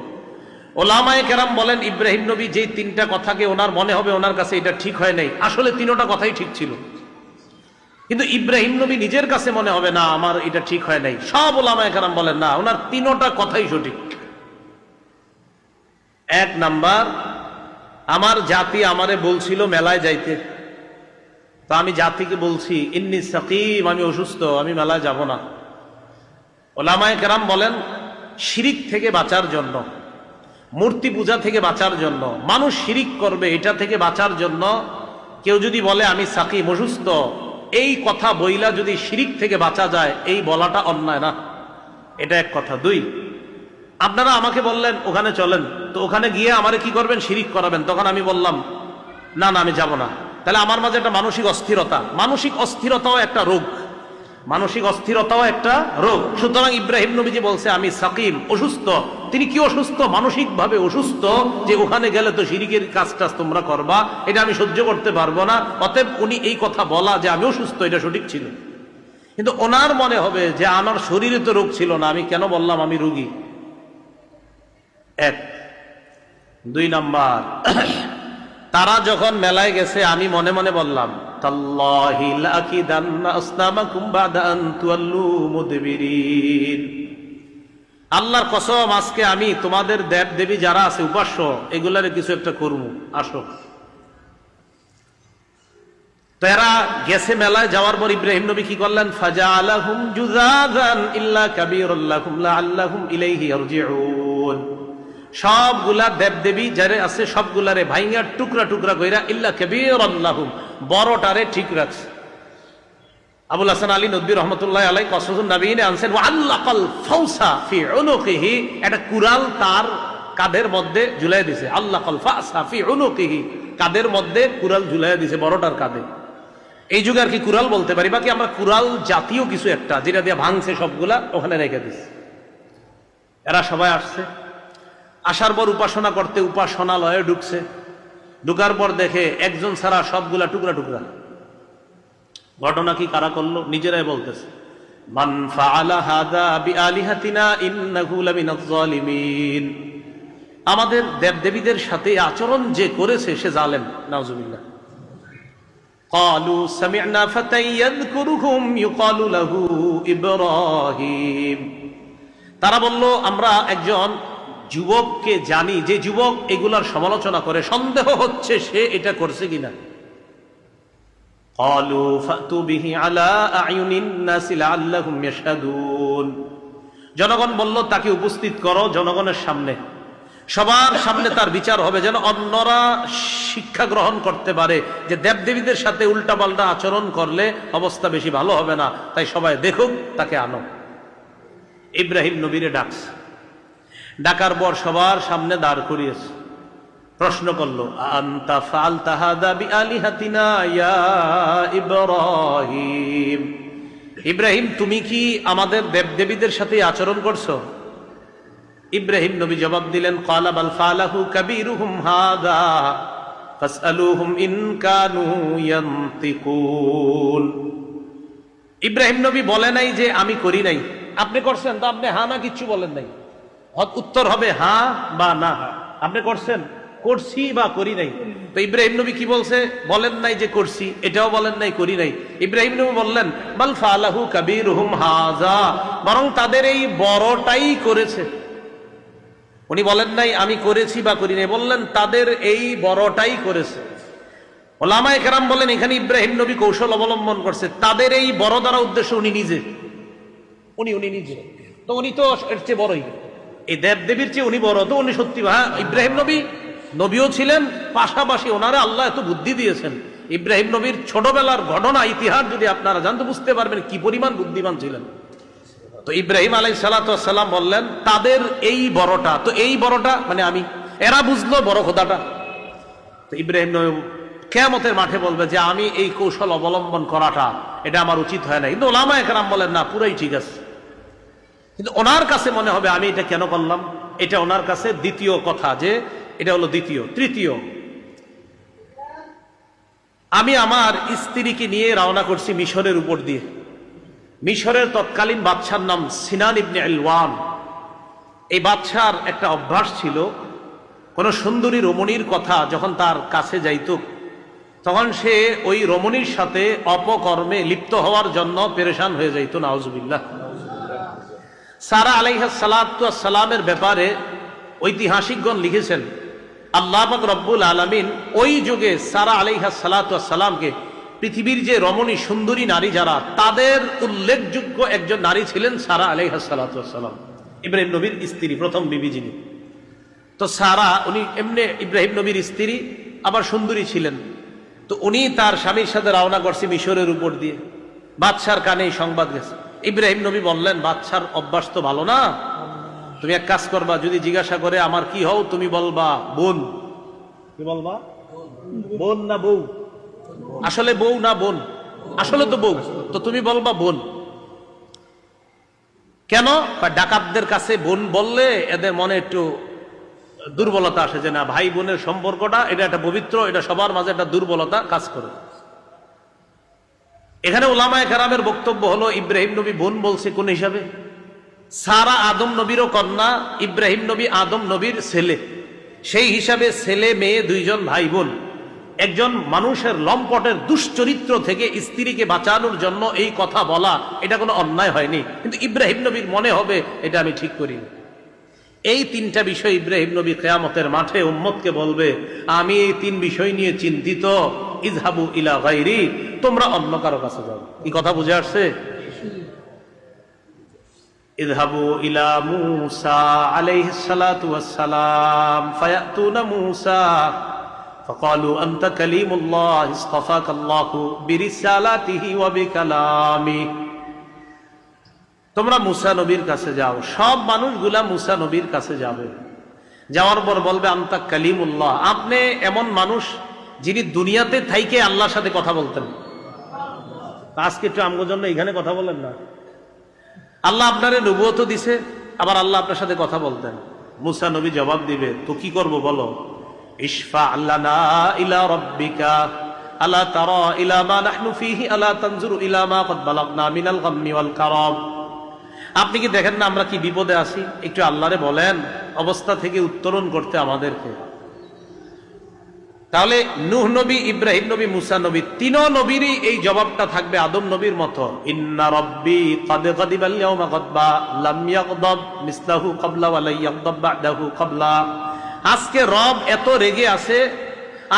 ওলামায়ে কেরাম বলেন, ইব্রাহিম নবী যে 3টা কথাকে ওনার মনে হবে ওনার কাছে এটা ঠিক হয় নাই, আসলে 3টা কথাই ঠিক ছিল, কিন্তু ইব্রাহিম নবী নিজের কাছে মনে হবে না আমার এটা ঠিক হয় নাই। সব ওলামায়ে কেরাম বলেন না, ওনার 3টা কথাই সঠিক। 1 নাম্বার, আমার জাতি আমারে বলছিল মেলায় যাইতে, তো আমি জাতিকে বলছি ইন্নী সাকিম, আমি অসুস্থ, আমি মেলায় যাব না। ওলামায়ে কেরাম বলেন, শিরিক থেকে বাঁচার জন্য, মূর্তি পূজা থেকে বাঁচার জন্য, মানুষ শিরিক করবে এটা থেকে বাঁচার জন্য, কেউ যদি বলে আমি সাকিম অসুস্থ, এই কথা বইলা যদি শিরিক থেকে বাঁচা যায়, এই বলাটা অন্যায় না, এটা এক কথা। 2, আপনারা আমাকে বললেন ওখানে চলেন, তো ওখানে গিয়ে আমারে কি করবেন, শিরিক করাবেন, তখন আমি বললাম না না আমি যাব না, তাহলে আমার মাঝে একটা মানসিক অস্থিরতা, মানসিক অস্থিরতাও একটা রোগ, মানসিক অস্থিরতাও একটা রোগ। সুতরাং ইব্রাহিম নবী যে বলছে আমি সাকিম অসুস্থ, তিনি কি অসুস্থ, মানসিক ভাবে অসুস্থ, যে ওখানে গেলে তো শিরিকের কাজটা তোমরা করবা, এটা আমি সহ্য করতে পারবো না। অতএব উনি এই কথা বলা যে আমি অসুস্থ এটা সঠিক ছিল, কিন্তু ওনার মনে হবে যে আমার শরীরে তো রোগ ছিল না, আমি কেন বললাম আমি রোগী। 1। 2 নাম্বার, তারা যখন মেলায় গেছে আমি মনে মনে বললাম তাল্লাহি লাকিদান্না আসনামাকুম বাদা আন তুওয়াল্লু মুদবিরিন, আল্লাহর কসম আজকে আমি তোমাদের দেব দেবী যারা আছে উপাস্য এগুলারে কিছু একটা করবো, আসো। তো এরা গেছে মেলায়, যাওয়ার পর ইব্রাহিম নবী কি করলেন, ফাজআলাহুম জুযাযান ইল্লা কাবীরুল লাহুম লাআল্লাহুম ইলাইহি ইয়ারজিউন, সবগুলা দেবদেবী যারা আছে সবগুলারে ভাইঙ্গা টুকরা টুকরা কইরা ইল্লা কাবীরুল লাহুম, বড়টারে ঠিক রাখছে। আবুল হাসান আলী নদভী রহমতুল্লাহ আলাই কসসুন নবীনে আনছেন, ওয়া আল্লাকাল ফাউসা ফি উনুকিহি, একটা কুরাল তার কাঁধের মধ্যে ঝুলাই দিছে, আল্লাকাল ফাসা ফি উনুকিহি, কাঁধের মধ্যে কুরাল ঝুলাই দিছে, বড়টার কাঁধে। এই যুগে আর কি কুরাল বলতে পারি, বাকি আমরা কুরাল জাতীয় কিছু একটা যেটা দিয়ে ভাঙছে সবগুলা ওখানে রেখে দিছে। এরা সবাই আসছে, আসার পর উপাসনা করতে উপাসনালয়ে ঢুকছে, ঢুকার পর দেখে একজন ছাড়া সবগুলা টুকরা টুকরা। ঘটনা কি কারা করলো নিজেরাই বলতেছে, মান ফাআলা হাযা বিআলিহাতিনা ইন্নাহু লামিনাজ জালিমিন, আমাদের দেবদেবীদের সাথে আচরণ যে করেছে সে জালেম, নাউজুবিল্লাহ। ক্বালু সামি'না ফাতান ইয়াযকুরুহুম ইউকালু লাহু ইব্রাহিম, তারা বলল আমরা একজন যুবককে জানি, যে যুবক এগুলার সমালোচনা করে, সন্দেহ হচ্ছে সে এটা করছে কিনা। ক্বালু ফাতু বিহি আলা আ'য়ুনিন নাসি লাআল্লাহুম ইয়াশহাদুন, জনগণ বলল তাকে উপস্থিত করো জনগণের সামনে, সবার সামনে তার বিচার হবে, যেন অন্যরা শিক্ষা গ্রহণ করতে পারে যে দেবদেবীদের সাথে উল্টাপাল্টা আচরণ করলে অবস্থা বেশি ভালো হবে না, তাই সবাই দেখুক, তাকে আনো। ইব্রাহিম নবীরে ডাকছে, ডাকার পর সবার সামনে দাঁড় করিয়েছে, প্রশ্ন করলো, আনতা ফাআলতা হাযা বিআলিহাতিনা ইয়া ইব্রাহিম, ইব্রাহিম তুমি কি আমাদের দেবদেবীদের সাথে আচরণ করছো? ইব্রাহিম নবী জবাব দিলেন, ক্বালা বাল ফাআলাহু কাবীরুহুম হাযা ফাসআলুহুম ইন কানু ইয়ানতিকুন, ইব্রাহিম নবী বলে নাই যে আমি করি নাই। আপনি করছেন তো আপনি হা না কিচ্ছু বলেন নাই, উত্তর হবে হা বা না। আপনি করছেন, করছি বা করি নাই। তো ইব্রাহিম নবী কি বলছে? বলেন নাই যে করছি, এটাও বলেন নাই করি নাই। ইব্রাহিম নবী বললেন বাল ফালাহু কাবীরুহুম হাযা, বরং তাদের এই বড়টাই করেছে। উনি বলেন নাই আমি করেছি বা করি নাই, বললেন তাদের এই বড়টাই করেছে। ওলামায়ে কেরাম বলেন এখানে ইব্রাহিম নবী কৌশল অবলম্বন করছে। তাদের এই বড় দ্বারা উদ্দেশ্য উনি নিজে, উনি নিজে। তো উনি তো এর চেয়ে বড়ই, এই দেব দেবীর চেয়ে উনি বড়। তো উনি সত্যি, হ্যাঁ ইব্রাহিম নবী নবীও ছিলেন, পাশাপাশি ওনারে আল্লাহ এত বুদ্ধি দিয়েছেন। ইব্রাহিম নবীর ছোটবেলার ঘটনা ইতিহাস যদি আপনারা জানতে বুঝতে পারবেন কি পরিমাণ বুদ্ধিমান ছিলেন। তো ইব্রাহিম আলাইহিস সালাম বললেন তাদের এই বড়টা, তো এই বড়টা মানে আমি, এরা বুঝলো বড় খোদাটা। তো ইব্রাহিম নবী কিয়ামতের মাঠে বলবে যে আমি এই কৌশল অবলম্বন করাটা এটা আমার উচিত হয় না। কিন্তু ওলামায়ে কেরাম বলেন না, পুরাই ঠিক আছে। কিন্তু ওনার কাছে মনে হবে আমি এটা কেন করলাম, এটা ওনার কাছে দ্বিতীয় কথা, যে এটা হলো দ্বিতীয়। তৃতীয়, আমি আমার স্ত্রীকে নিয়ে রওনা করছি মিশরের উপর দিয়ে। মিশরের তৎকালীন বাদশার নাম সিনান ইবনে ইলওয়ান। এই বাদশার একটা অভ্যাস ছিল, কোন সুন্দরী রমণীর কথা যখন তার কাছে যাইত তখন সে ওই রমণীর সাথে অপকর্মে লিপ্ত হওয়ার জন্য পেরেশান হয়ে যাইত। নাউজুবিল্লাহ। সারা আলাইহিস সালাতু ওয়াস সালামের ব্যাপারে ঐতিহাসিকগণ লিখেছেন আল্লাহ পাক রব্বুল আলামিন ওই যুগে সারা আলাইহিস সালাতু ওয়াস সালামকে পৃথিবীর যে রমণী সুন্দরী নারী যারা, তাদের উল্লেখযোগ্য একজন নারী ছিলেন সারা আলাইহিস সালাতু ওয়াস সালাম, ইব্রাহিম নবীর স্ত্রী, প্রথম বিবি যিনি। তো সারা উনি এমনি ইব্রাহিম নবীর স্ত্রী, আবার সুন্দরী ছিলেন। তো উনি তার স্বামীর সাথে রওনা করছে মিশরের উপর দিয়ে। বাদশার কানে এই সংবাদ গেছে। ইব্রাহিম নবী বললেন বাদশার অভ্যাস তো ভালো না, তুমি এক কাজ করবা, যদি জিজ্ঞাসা করে আমার কি হও, তুমি বলবা বোন। কি বলবা? বোন না বউ? আসলে বউ না বোন? আসলে তো বউ। তো তুমি বলবা বোন। কেন? ডাকাতদের কাছে বোন বললে এদের মনে একটু দুর্বলতা আসে, যে না ভাই বোনের সম্পর্কটা এটা একটা পবিত্র, এটা সবার মাঝে একটা দুর্বলতা কাজ করে। এখানে উলামায়ে কেরামের বক্তব্য হলো ইব্রাহিম নবী বোন বলছে কোন হিসাবে? সারা আদম নবীরও কন্যা, ইব্রাহিম নবী আদম নবীর ছেলে, সেই হিসাবে ছেলে মেয়ে দুইজন ভাই বোন। একজন মানুষের লম্পটের দুশ্চরিত্র থেকে স্ত্রীকে বাঁচানোর জন্য এই কথা বলা, এটা কোনো অন্যায় হয়নি। কিন্তু ইব্রাহিম নবীর মনে হবে এটা আমি ঠিক করিনি। এই তিনটা বিষয় ইব্রাহিম নবী কিয়ামতের মাঠে উম্মতকে বলবে আমি এই তিন বিষয় নিয়ে চিন্তিত, ইযহাবু ইলা গায়রি, তোমরা অন্য কারো কাছে যাও। এই কথা বুঝে আসছে? ইযহাবু ইলা মূসা আলাইহিস সালাতু ওয়াস সালাম ফায়াতুনা মূসা ফাকালু আনতা কালিমুল্লাহ ইসতাফাকাল্লাহু বিরিসালাতিহি ওয়া বিকালামি। তোমরা মূসা নবীর কাছে যাও। সব মানুষগুলা মূসা নবীর কাছে যাবে। যাওয়ার পর বলবে আনতা কালিমুল্লাহ, আপনি এমন মানুষ যিনি দুনিয়াতে থাইকে আল্লাহর সাথে কথা বলতেন। আজকে একটু আমগোর জন্য এখানে কথা বলেন না। আল্লাহ আপনারে নবুয়ত দিছে, আবার আল্লাহ আপনার সাথে কথা বলতেন। মূসা নবী জবাব দিবে তো কি করব বলো? ইশফা লানা ইলা রাব্বিকা আলা তারা ইলা মা নাহনু ফীহি আলা তানজুরু ইলা মা ক্বাদ বালাগনা মিনাল গাম্মি ওয়াল কারাব। আপনি কি দেখেন না আমরা কি বিপদে আছি? একটু আল্লাহরে বলেন অবস্থা থেকে উত্তরণ করতে আমাদেরকে। তাহলে নূহ নবী, ইব্রাহিম নবী, মূসা নবী, তিন নবীরই এই জবাবটা থাকবে আদম নবীর মতো। ইন্না রাব্বী ক্বাদ গাদিবাল ইয়াওমা গাদবা লাম ইয়াগদাব মিসলাহু ক্বাবলা ওয়া লা ইয়াগদাব বা'দাহু ক্বাবলা। আজকে রব এত রেগে আছে,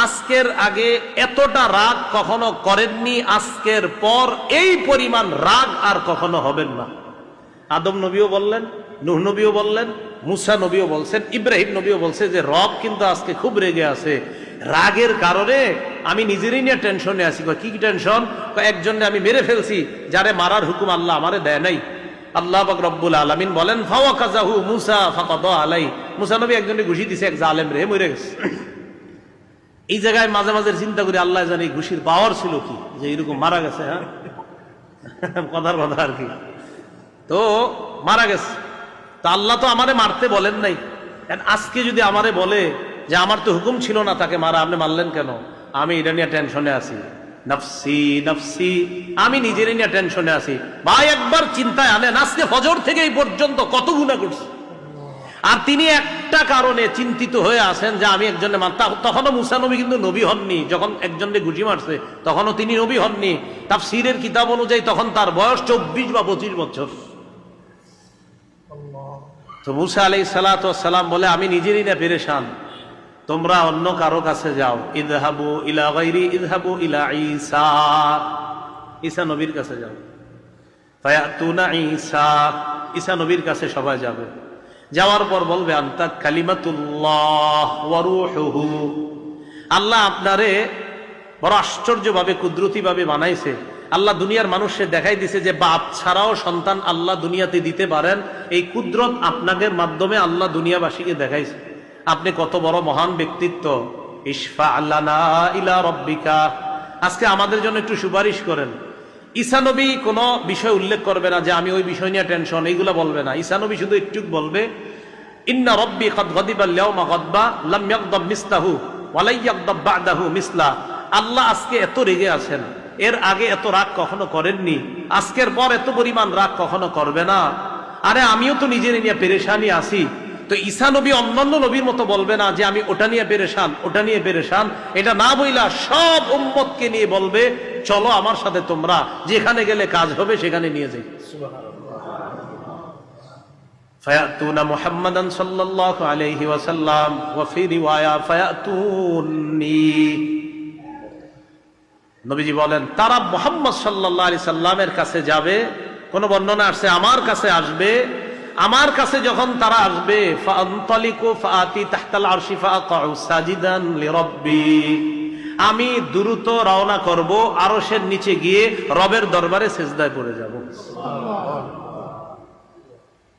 আজকের আগে এতটা রাগ কখনো করেননি, আজকের পর এই পরিমাণ রাগ আর কখনো হবেন না। আদম নবীও বললেন, নূহ নবীও বললেন, মূসা নবীও বলছেন, ইব্রাহিম নবীও বলছে যে রব কিন্তু আজকে খুব রেগে আছে। রাগের কারণে আমি নিজেরই নিয়ে টেনশনে আছি। কি টেনশন? একজনে আমি মেরে ফেলছি, যারে মারার হুকুম আল্লাহ আমারে দেয় নাই। আল্লাহ পাক রব্বুল আলামিন বলেন ফাওয়াকাযাহু মূসা ফাকাদা আলাই। মূসা নবী একজনে ঘুষি দিছে, এক জালেম রে, মরে গেছে। এই জায়গায় মাঝে মাঝে চিন্তা করি আল্লাহ জানে ঘুষির পাওয়ার ছিল কি, যে এরকম মারা গেছে। হ্যাঁ, কথার কথা আর কি। তো মারা গেছে, তা আল্লাহ তো আমারে মারতে বলেন নাই। আজকে যদি আমারে বলে যে আমার তো হুকুম ছিল না তাকে মারা, আপনি মারলেন কেন? আমি এটা নিয়ে টেনশনে আছি। নফসি নফসি, আমি নিজেরই নিয়ে টেনশনে আছি। ভাই একবার চিন্তায় আনেন, আজকে ফজর থেকে এই পর্যন্ত কত গুনাহ করছে, আর তিনি একটা কারণে চিন্তিত হয়ে আছেন যে আমি একজনের তখনও মুসা নবী কিন্তু নবী হননি, যখন একজনকে গুজি মারছে তখনও তিনি নবী হননি। তাফসীরের কিতাব অনুযায়ী তখন তার বয়স 24 বা 25 বছর। তো মুসা আলাইহিস সালাতু ওয়াস সালাম বলে আমি নিজেরই না পেরেশান, তোমরা অন্য কারো কাছে যাও। ইযহাবু ইলা গায়রি ইযহাবু ইলা ঈসা, ঈসা নবীর কাছে যাও। ফায়াতুনা ঈসা, ঈসা নবীর কাছে সবাই যাবে। যাওয়ার পর বলবে আনতা কালিমাতুল্লাহ ওয়া রূহুহু, আল্লাহ আপনারে বড় আশ্চর্যভাবে কুদরতিভাবে বানাইছে। আল্লাহ দুনিয়ার মানুষকে দেখাই দিছে যে বাপ ছাড়াও সন্তান আল্লাহ দুনিয়াতে দিতে পারেন। এই কুদরত আপনাদের মাধ্যমে আল্লাহ দুনিয়াবাসীকে দেখাইছে। আপনি কত বড় মহান ব্যক্তিত্ব। ইশফা লানা ইলা রাব্বিকা, আজকে আমাদের জন্য একটু সুপারিশ করেন। ঈসা নবী কোনো বিষয় উল্লেখ করবে না যে আমি ওই বিষয় নিয়ে টেনশন, এইগুলো বলবে না। ঈসা নবী শুধু একটু বলবে ইন্না রাব্বি কাদ গাদিবা আল-ইয়াওমা গাদবা লাম ইয়াগদাব মিসলাহু ওয়া লা ইয়াগদাব বা'দাহু মিসলা, আল্লাহ আজকে এত রেগে আছেন, এর আগে এত রাগ কখনো করেননি, আজকের পর এত পরিমাণ রাগ কখনো করবে না। আরে আমিও তো নিজের নিয়ে পেরেশানি আছি। তো ঈসা নবী অন্যান্য নবীর মতো বলবে না যে আমি ওটা নিয়ে পেরেশান, ওটা নিয়ে পেরেশান। এটা না বইলা সব উম্মতকে নিয়ে বলবে চলো আমার সাথে, তোমরা যেখানে গেলে কাজ হবে সেখানে নিয়ে যাই। ফায়াতুনা মুহাম্মাদান সাল্লাল্লাহু আলাইহি ওয়াসাল্লাম ওয়া ফি রিওয়ায়া ফায়াতুনি, নবীজি বলেন তারা মুহাম্মদ সাল্লাল্লাহু আলাইহি সাল্লামের কাছে যাবে। কোন বর্ণনা আসছে আমার কাছে আসবে। আমার কাছে যখন তারা আসবে ফাআনতালিকু ফাআতি তাহতাল আরশি ফাআকাউ সাজিদান লিরাব্বি, আমি দ্রুত রওনা করব, আরশের নিচে গিয়ে রবের দরবারে সিজদায় পড়ে যাব।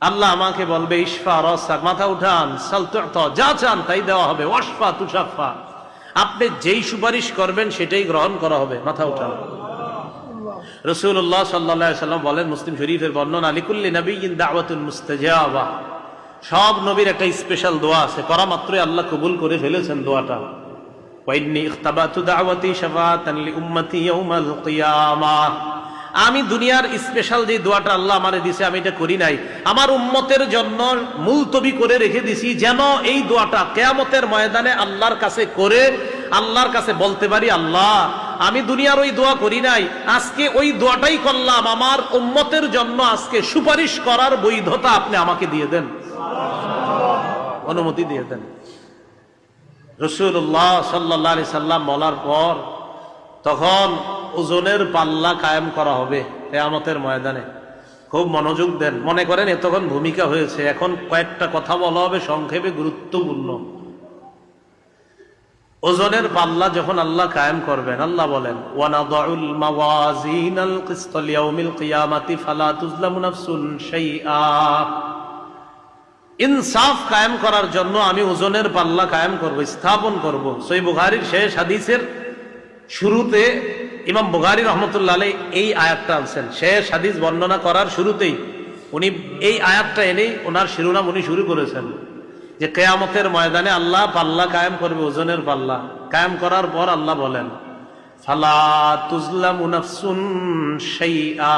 আল্লাহ আমাকে বলবে ইশফা রাসাক, মাথা উঠান, সালতুতা, যা চান তাই দেওয়া হবে, ওয়াশফা তুশাফা, আপনি যেই সুপারিশ করবেন সেটাই গ্রহণ করা হবে, মাথা উঠান। রাসূলুল্লাহ সাল্লাল্লাহু আলাইহি ওয়াসাল্লাম বলেন, মুসলিম শরীফের বর্ণনা, লিকুল্লি নাবিয়্যিন দাওয়াতুন মুস্তাজাবা, সব নবীর একটা স্পেশাল দোয়া আছে, করা মাত্রই আল্লাহ কবুল করে ফেলেছেন দোয়াটা। ওয়া ইন্নী ইখতাবাতু দাওয়াতি শাফাআতান লিউম্মতি ইয়াউমাল কিয়ামাহ, আমি দুনিয়ার স্পেশাল যে দোয়াটা আল্লাহ আমারে দিয়েছে আমি এটা করি নাই, আমার উম্মতের জন্য মুলতবি করে রেখে দিছি, যেন এই দোয়াটা কিয়ামতের ময়দানে আল্লাহর কাছে করে আল্লাহর কাছে বলতে পারি, আল্লাহ আমি দুনিয়ার ওই দোয়া করি নাই, আজকে ওই দোয়াটাই করলাম, আমার উম্মতের জন্য আজকে সুপারিশ করার বৈধতা আপনি আমাকে দিয়ে দেন, অনুমতি দিয়ে দেন। রাসূলুল্লাহ সাল্লাল্লাহু আলাইহি সাল্লাম বলার পর তখন ওজনের পাল্লা কায়েম করা হবে কিয়ামতের ময়দানে। খুব মনোযোগ দেন, মনে করেন এতক্ষণ ভূমিকা হয়েছে, এখন কয়েকটা কথা বলা হবে সংক্ষেপে, গুরুত্বপূর্ণ। ওজনের পাল্লা যখন আল্লাহ কায়েম করবেন, আল্লাহ বলেন ওয়ানাদাউল মাওয়াজিনাল কিসতা লিয়াউমিল কিয়ামাতি ফালা তুজলামু নাফসুন শাইআ, ইনসাফ কায়েম করার জন্য আমি ওজনের পাল্লা কায়েম করব, স্থাপন করব। সহিহ বুখারীর শেষ হাদিসের শুরুতে ইমাম বুখারী রাহমাতুল্লাহ আলাইহি এই আয়াতটা আনছেন, শেষ হাদিস বর্ণনা করার শুরুতেই উনি এই আয়াতটা এনেই ওনার শিরোনাম উনি শুরু করেছেন যে কিয়ামতের ময়দানে আল্লাহ পাল্লা কায়েম করবে, ওজনের পাল্লা কায়েম করার পর আল্লাহ বলেন ফালা তুজলামু নাফসুন শাইআ,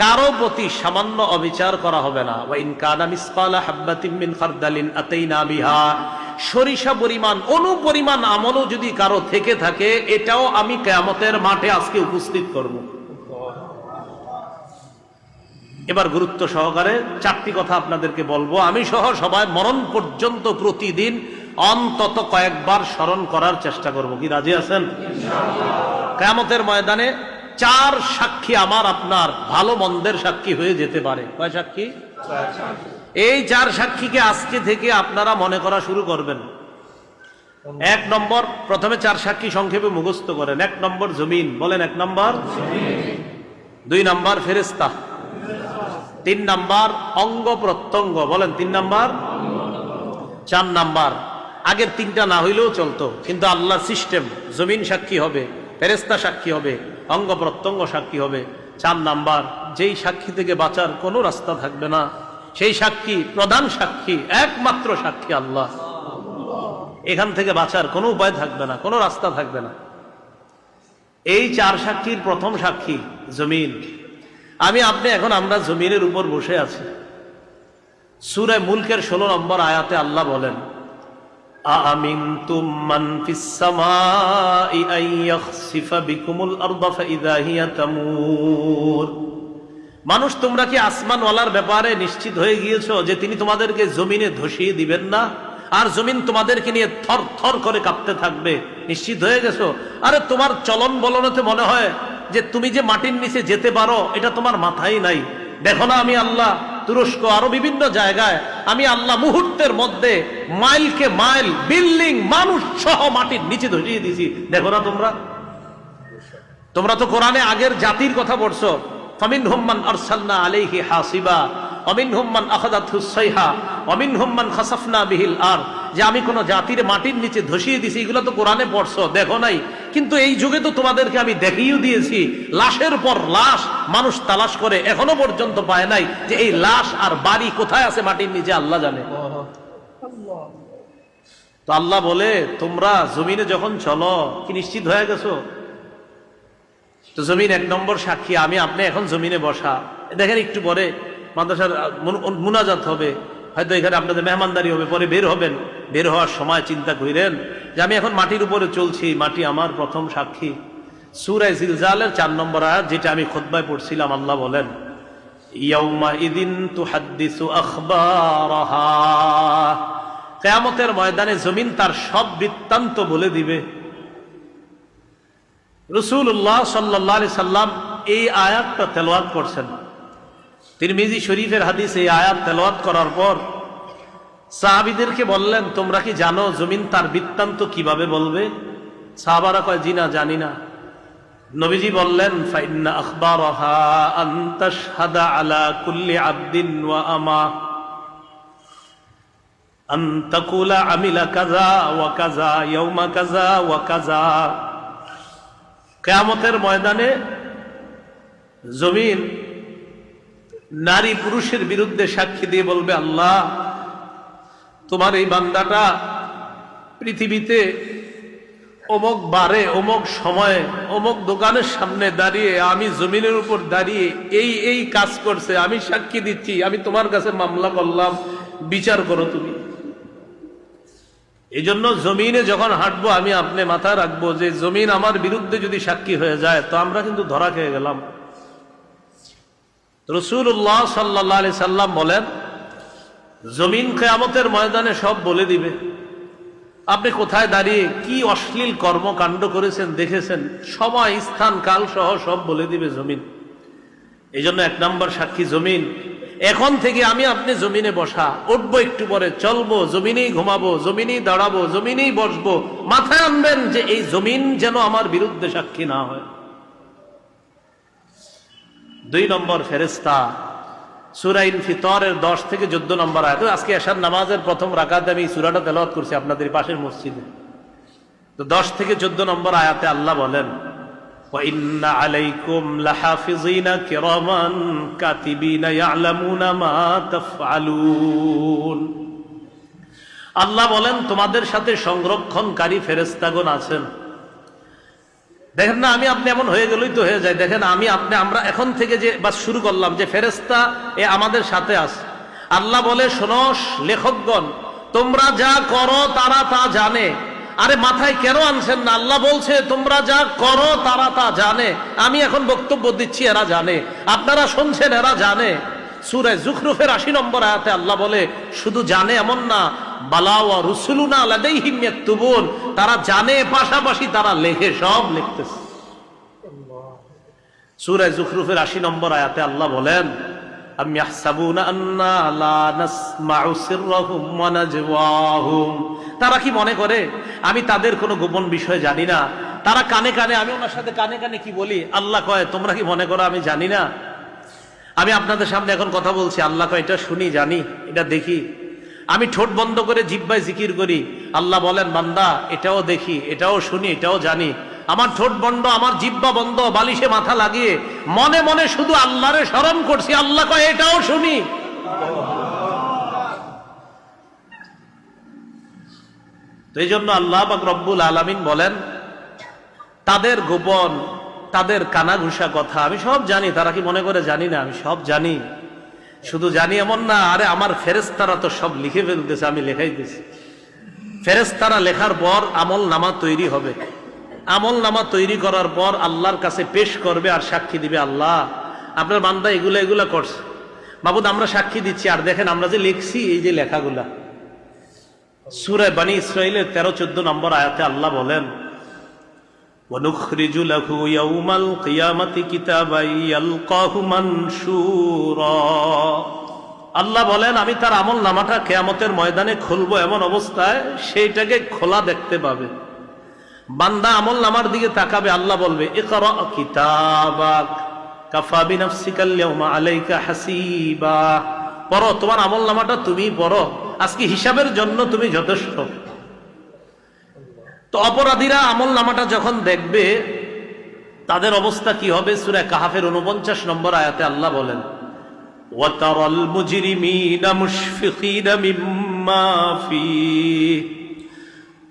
কারো প্রতি সামান্য অবিচার করা হবে না। ওয়া ইন কানা মিসকালা হাববাতিন মিন খারদালিন আতাইনা বিহা, সরিষা পরিমাণ অনুপরিমাণ আমলও যদি কারো থেকে থাকে এটাও আমি কিয়ামতের মাঠে আজকে উপস্থিত করব। এবার গুরুত্ব সহকারে চারটি কথা আপনাদেরকে বলবো, আমি সহ সবাই মরণ পর্যন্ত প্রতিদিন অন্তত কয়েকবার স্মরণ করার চেষ্টা করব। কি রাজি আছেন? কিয়ামতের ময়দানে চার সাক্ষী আমার আপনার ভালো মন্দের সাক্ষী হয়ে যেতে পারে। কয় সাক্ষী? এই চার সাক্ষীকে আজকে থেকে আপনারা মনে করা শুরু করবেন। এক নম্বর, প্রথমে চার সাক্ষী সংক্ষেপে মুখস্থ করেন। এক নম্বর জমিন, বলেন এক নম্বর। দুই নম্বর ফেরেশতা। তিন নম্বর অঙ্গ প্রত্যঙ্গ, বলেন তিন নম্বর। চার নম্বর, আগের তিনটা না হইলেও চলতো কিন্তু আল্লাহর সিস্টেম, জমিন সাক্ষী হবে, ফেরেশতা সাক্ষী হবে, অঙ্গ প্রত্যঙ্গ সাক্ষী হবে। চার নাম্বার, যেই সাক্ষী থেকে বাঁচার কোনো রাস্তা থাকবে না, সেই সাক্ষী প্রধান সাক্ষী, একমাত্র সাক্ষী আল্লাহ। এখান থেকে বাঁচার কোনো উপায় থাকবে না, কোনো রাস্তা থাকবে না। এই চার সাক্ষীর প্রথম সাক্ষী জমিন। আমি আপনি এখন আমরা জমিনের উপর বসে আছি। সূরা মুলকের 16 নম্বর আয়াতে আল্লাহ বলেন, আমিনতুম মান ফিস সামাই আন ইয়াখসিফা বিকুমুল আরদা ফাইযা হিয়া তামুর। মানুষ, তোমরা কি আসমানওয়ালার ব্যাপারে নিশ্চিত হয়ে গিয়েছো যে তিনি তোমাদেরকে জমিনে ধসিয়ে দিবেন না, আর জমিন তোমাদেরকে নিয়ে থর থর করে কাঁপতে থাকবে? নিশ্চিত হয়ে গেছো? আরে তোমার চলন বলনতে মনে হয় যে তুমি যে মাটির নিচে যেতে পারো, এটা তোমার মাথায় নাই। দেখো না, আমি আল্লাহ তুরস্ক আরো বিভিন্ন জায়গায় আমি আল্লাহ মুহূর্তের মধ্যে মাইলকে মাইল বিল্ডিং মানুষ সহ মাটির নিচে ধসিয়ে দিয়েছি। দেখো না তোমরা তো কোরআনে আগের জাতির কথা পড়ছো, ফামিনহুম মান আরসালনা আলাইহি হাসিবা ওয়ামিনহুম মান আখাযাতহুস সাইহা ওয়ামিনহুম মান খাসাফনা বিহিল আরদ, যে আমি কোন জাতির মাটির নিচে ধসিয়ে দিয়েছি, এগুলো তো কোরআনে পড়ছো, দেখো নাই? কিন্তু এই যুগে তো তোমাদেরকে আমি দেখিয়েও দিয়েছি, লাশের পর লাশ মানুষ তালাশ করে এখনো পর্যন্ত পায় নাই যে এই লাশ আর বাড়ি কোথায় আছে মাটির নিচে, আল্লাহ জানে। তো আল্লাহ বলে, তোমরা জমিনে যখন চলো কি নিশ্চিত হয়ে গেছো? তো জমিন এক নম্বর সাক্ষী। আমি আপনি এখন জমিনে বসা, দেখেন একটু পরে মাদ্রাসার মুনাজাত হবে, হয়তো এখানে আপনাদের মেহমানদারি হবে, পরে বের হবেন। বের হওয়ার সময় চিন্তা করেন যে আমি এখন মাটির উপরে চলছি, মাটি আমার প্রথম সাক্ষী। সূরা জিলজালের 4 নম্বর আয়াত, যেটা আমি খুতবায় পড়ছিলাম, আল্লাহ বলেন, ইয়াউমা ইদিন তুহাদ্দিসু আখবারাহা। কিয়ামতের ময়দানে জমিন তার সব বৃত্তান্ত বলে দিবে। রাসূলুল্লাহ সাল্লাল্লাহু আলাইহি সাল্লাম এই আয়াতটা তেলাওয়াত করছেন। তিরমিজি শরীফের হাদিস, এই আয়াত তেলাওয়াত করার পর সাহাবীদেরকে বললেন, তোমরা কি জানো জমিন তার বৃত্তান্ত কিভাবে বলবে? সাহাবারা কয়, জি না, জানি না। নবীজি বললেন, ফাইন্না আখবারাহা আন তাশহাদা আলা কুল্লি আবদিন ওয়া আমা আন তাকুলা আমিলা কাযা ওয়া কাযা ইয়াউমা কাযা ওয়া কাযা। কিয়ামতের ময়দানে জমিন নারী পুরুষের বিরুদ্ধে সাক্ষী দিয়ে বলবে, আল্লাহ, তোমার এই বান্দাটা পৃথিবীতে অমুক বারে অমুক সময়ে অমুক দোকানের সামনে দাঁড়িয়ে, আমি জমিনের উপর দাঁড়িয়ে এই এই কাজ করছে, আমি সাক্ষী দিচ্ছি, আমি তোমার কাছে মামলা করলাম, বিচার করো তুমি। এই জন্য জমিনে যখন হাঁটবো আমি আপনি মাথায় রাখবো যে জমিন আমার বিরুদ্ধে যদি সাক্ষী হয়ে যায় তো আমরা কিন্তু ধরা খেয়ে গেলাম। রাসূলুল্লাহ সাল্লাল্লাহু আলাইহি সাল্লাম বলেন, জমিন কিয়ামতের ময়দানে সব বলে দিবে। আপনি কোথায় দাঁড়িয়ে কি অশ্লীল কর্মকাণ্ড করেছেন দেখেছেন, সময় স্থান কাল সহ সব বলে দিবে জমিন। এই জন্য 1 নম্বর সাক্ষী জমিন। এখন থেকে আমি আপনি জমিনে বসা, উঠবো একটু পরে, চলবো, জমিনেই ঘুমাবো, জমিনেই দাঁড়াবো, জমিনেই বসবো। মাথায় আনবেন যে এই জমিন যেন আমার বিরুদ্ধে সাক্ষী না হয়। 2 নম্বর ফেরেশতা, সূরা ইনফিতরের 10 থেকে 14 নম্বর আয়াত। আজকে এশার নামাজের প্রথম রাকাতে আমি সূরাটা তেলাওয়াত করছি আপনাদের পাশের মসজিদে। তো 10 থেকে 14 নম্বর আয়াতে আল্লাহ বলেন, وَإِنَّ عَلَيْكُمْ لَحَافِظِينَ كِرَامًا كَاتِبِينَ يَعْلَمُونَ مَا تَفْعَلُونَ। আল্লাহ বলেন, তোমাদের সাথে সংরক্ষণকারী ফেরেশতাগণ আছেন। দেখেন না, আমি আপনি এমন হয়ে গেলেই তো হয়ে যায়। দেখেন আমি আপনি আমরা এখন থেকে যে বাস শুরু করলাম যে ফেরেশতা এ আমাদের সাথে আছে। আল্লাহ বলে, শোনো লেখকগণ, তোমরা যা করো তারা তা জানে। আরে মাথায় কেন আনছেন না? আল্লাহ বলছে তোমরা যা করো তারা তা জানে। আমি এখন বক্তব্য দিচ্ছি, এরা জানে। আপনারা শুনছেন, এরা জানে। সূরা যুখরুফের 80 নম্বর আয়াতে আল্লাহ বলে, শুধু জানে এমন না, বালা ওয়া রুসুলুনা লাদাইহিম ইয়াকতুবুন, তারা জানে পাশাপাশি তারা লেখে, সব লিখতেছে। সূরা যুখরুফের 80 নম্বর আয়াতে আল্লাহ বলেন, আম ইয়াহসাবুনা আন্না লা নাসমাউ সিররাহুম ওয়া নাজওয়াহুম। তারা কি মনে করে আমি তাদের কোনো গোপন বিষয় জানি না? তারা কানে কানে, আমি ওনার সাথে কানে কানে কি বলি, আল্লাহ কয় তোমরা কি মনে করো আমি জানি না? আমি আপনাদের সামনে এখন কথা বলছি, আল্লাহ কয় এটা শুনি, জানি, এটা দেখি। আমি ঠোঁট বন্ধ করে জিহ্বায় জিকির করি, আল্লাহ বলেন বান্দা এটাও দেখি, এটাও শুনি, এটাও জানি। আমার ঠোঁট বন্ধ, আমার জিহ্বা বন্ধ, বালিশে মাথা লাগিয়ে মনে মনে শুধু আল্লাহরে স্মরণ করছি, আল্লাহ কয় এটাও শুনি। তো এই জন্য আল্লাহ পাক রব্বুল আলামিন বলেন, তাদের গোপন, তাদের কানাঘুষা কথা আমি সব জানি। তারা কি মনে করে জানি না? আমি সব জানি। শুধু জানি এমন না, আরে আমার ফেরেশতারা তো সব লিখে ফেলতেছে, আমি লেখাইতেছি। ফেরেশতারা লেখার পর আমল নামা তৈরি হবে। আমল নামা তৈরি করার পর আল্লাহর কাছে পেশ করবে আর সাক্ষী দিবে, আল্লাহ আপনার বান্দা এগুলা এগুলা করছে, মাবুদ আমরা সাক্ষী দিচ্ছি। আর দেখেন আমরা যে লিখছি, এই যে লেখাগুলা। সূরা বনী ইসরাঈলের 13-14 নম্বর আয়াতে আল্লাহ বলেন, وَنُخْرِجُ لَهُ يَوْمَ الْقِيَامَةِ كِتَابًا يَلْقَاهُ مَنشُورًا। আল্লাহ বলেন আমি তার আমল নামাটা কিয়ামতের ময়দানে খুলবো এমন অবস্থায় সেইটাকে খোলা দেখতে পাবে। বান্দা আমল নামার দিকে তাকাবে, আল্লাহ বলবে ইকরা কিতাবাক কাফা বিনাফসিকাল ইয়াউমা আলাইকা হাসিবা। পড়ো, তোমার আমল নামাটা তুমি পড়ো, আজকে হিসাবের জন্য তুমি যথেষ্ট। তো অপরাধীরা আমল নামাটা যখন দেখবে তাদের অবস্থা কি হবে? সূরা কাহফের 49 নম্বর আয়াতে আল্লাহ বলেন, ওয়াতারাল মুজরিমিনা মুশফিকিনা মিম্মা ফীহি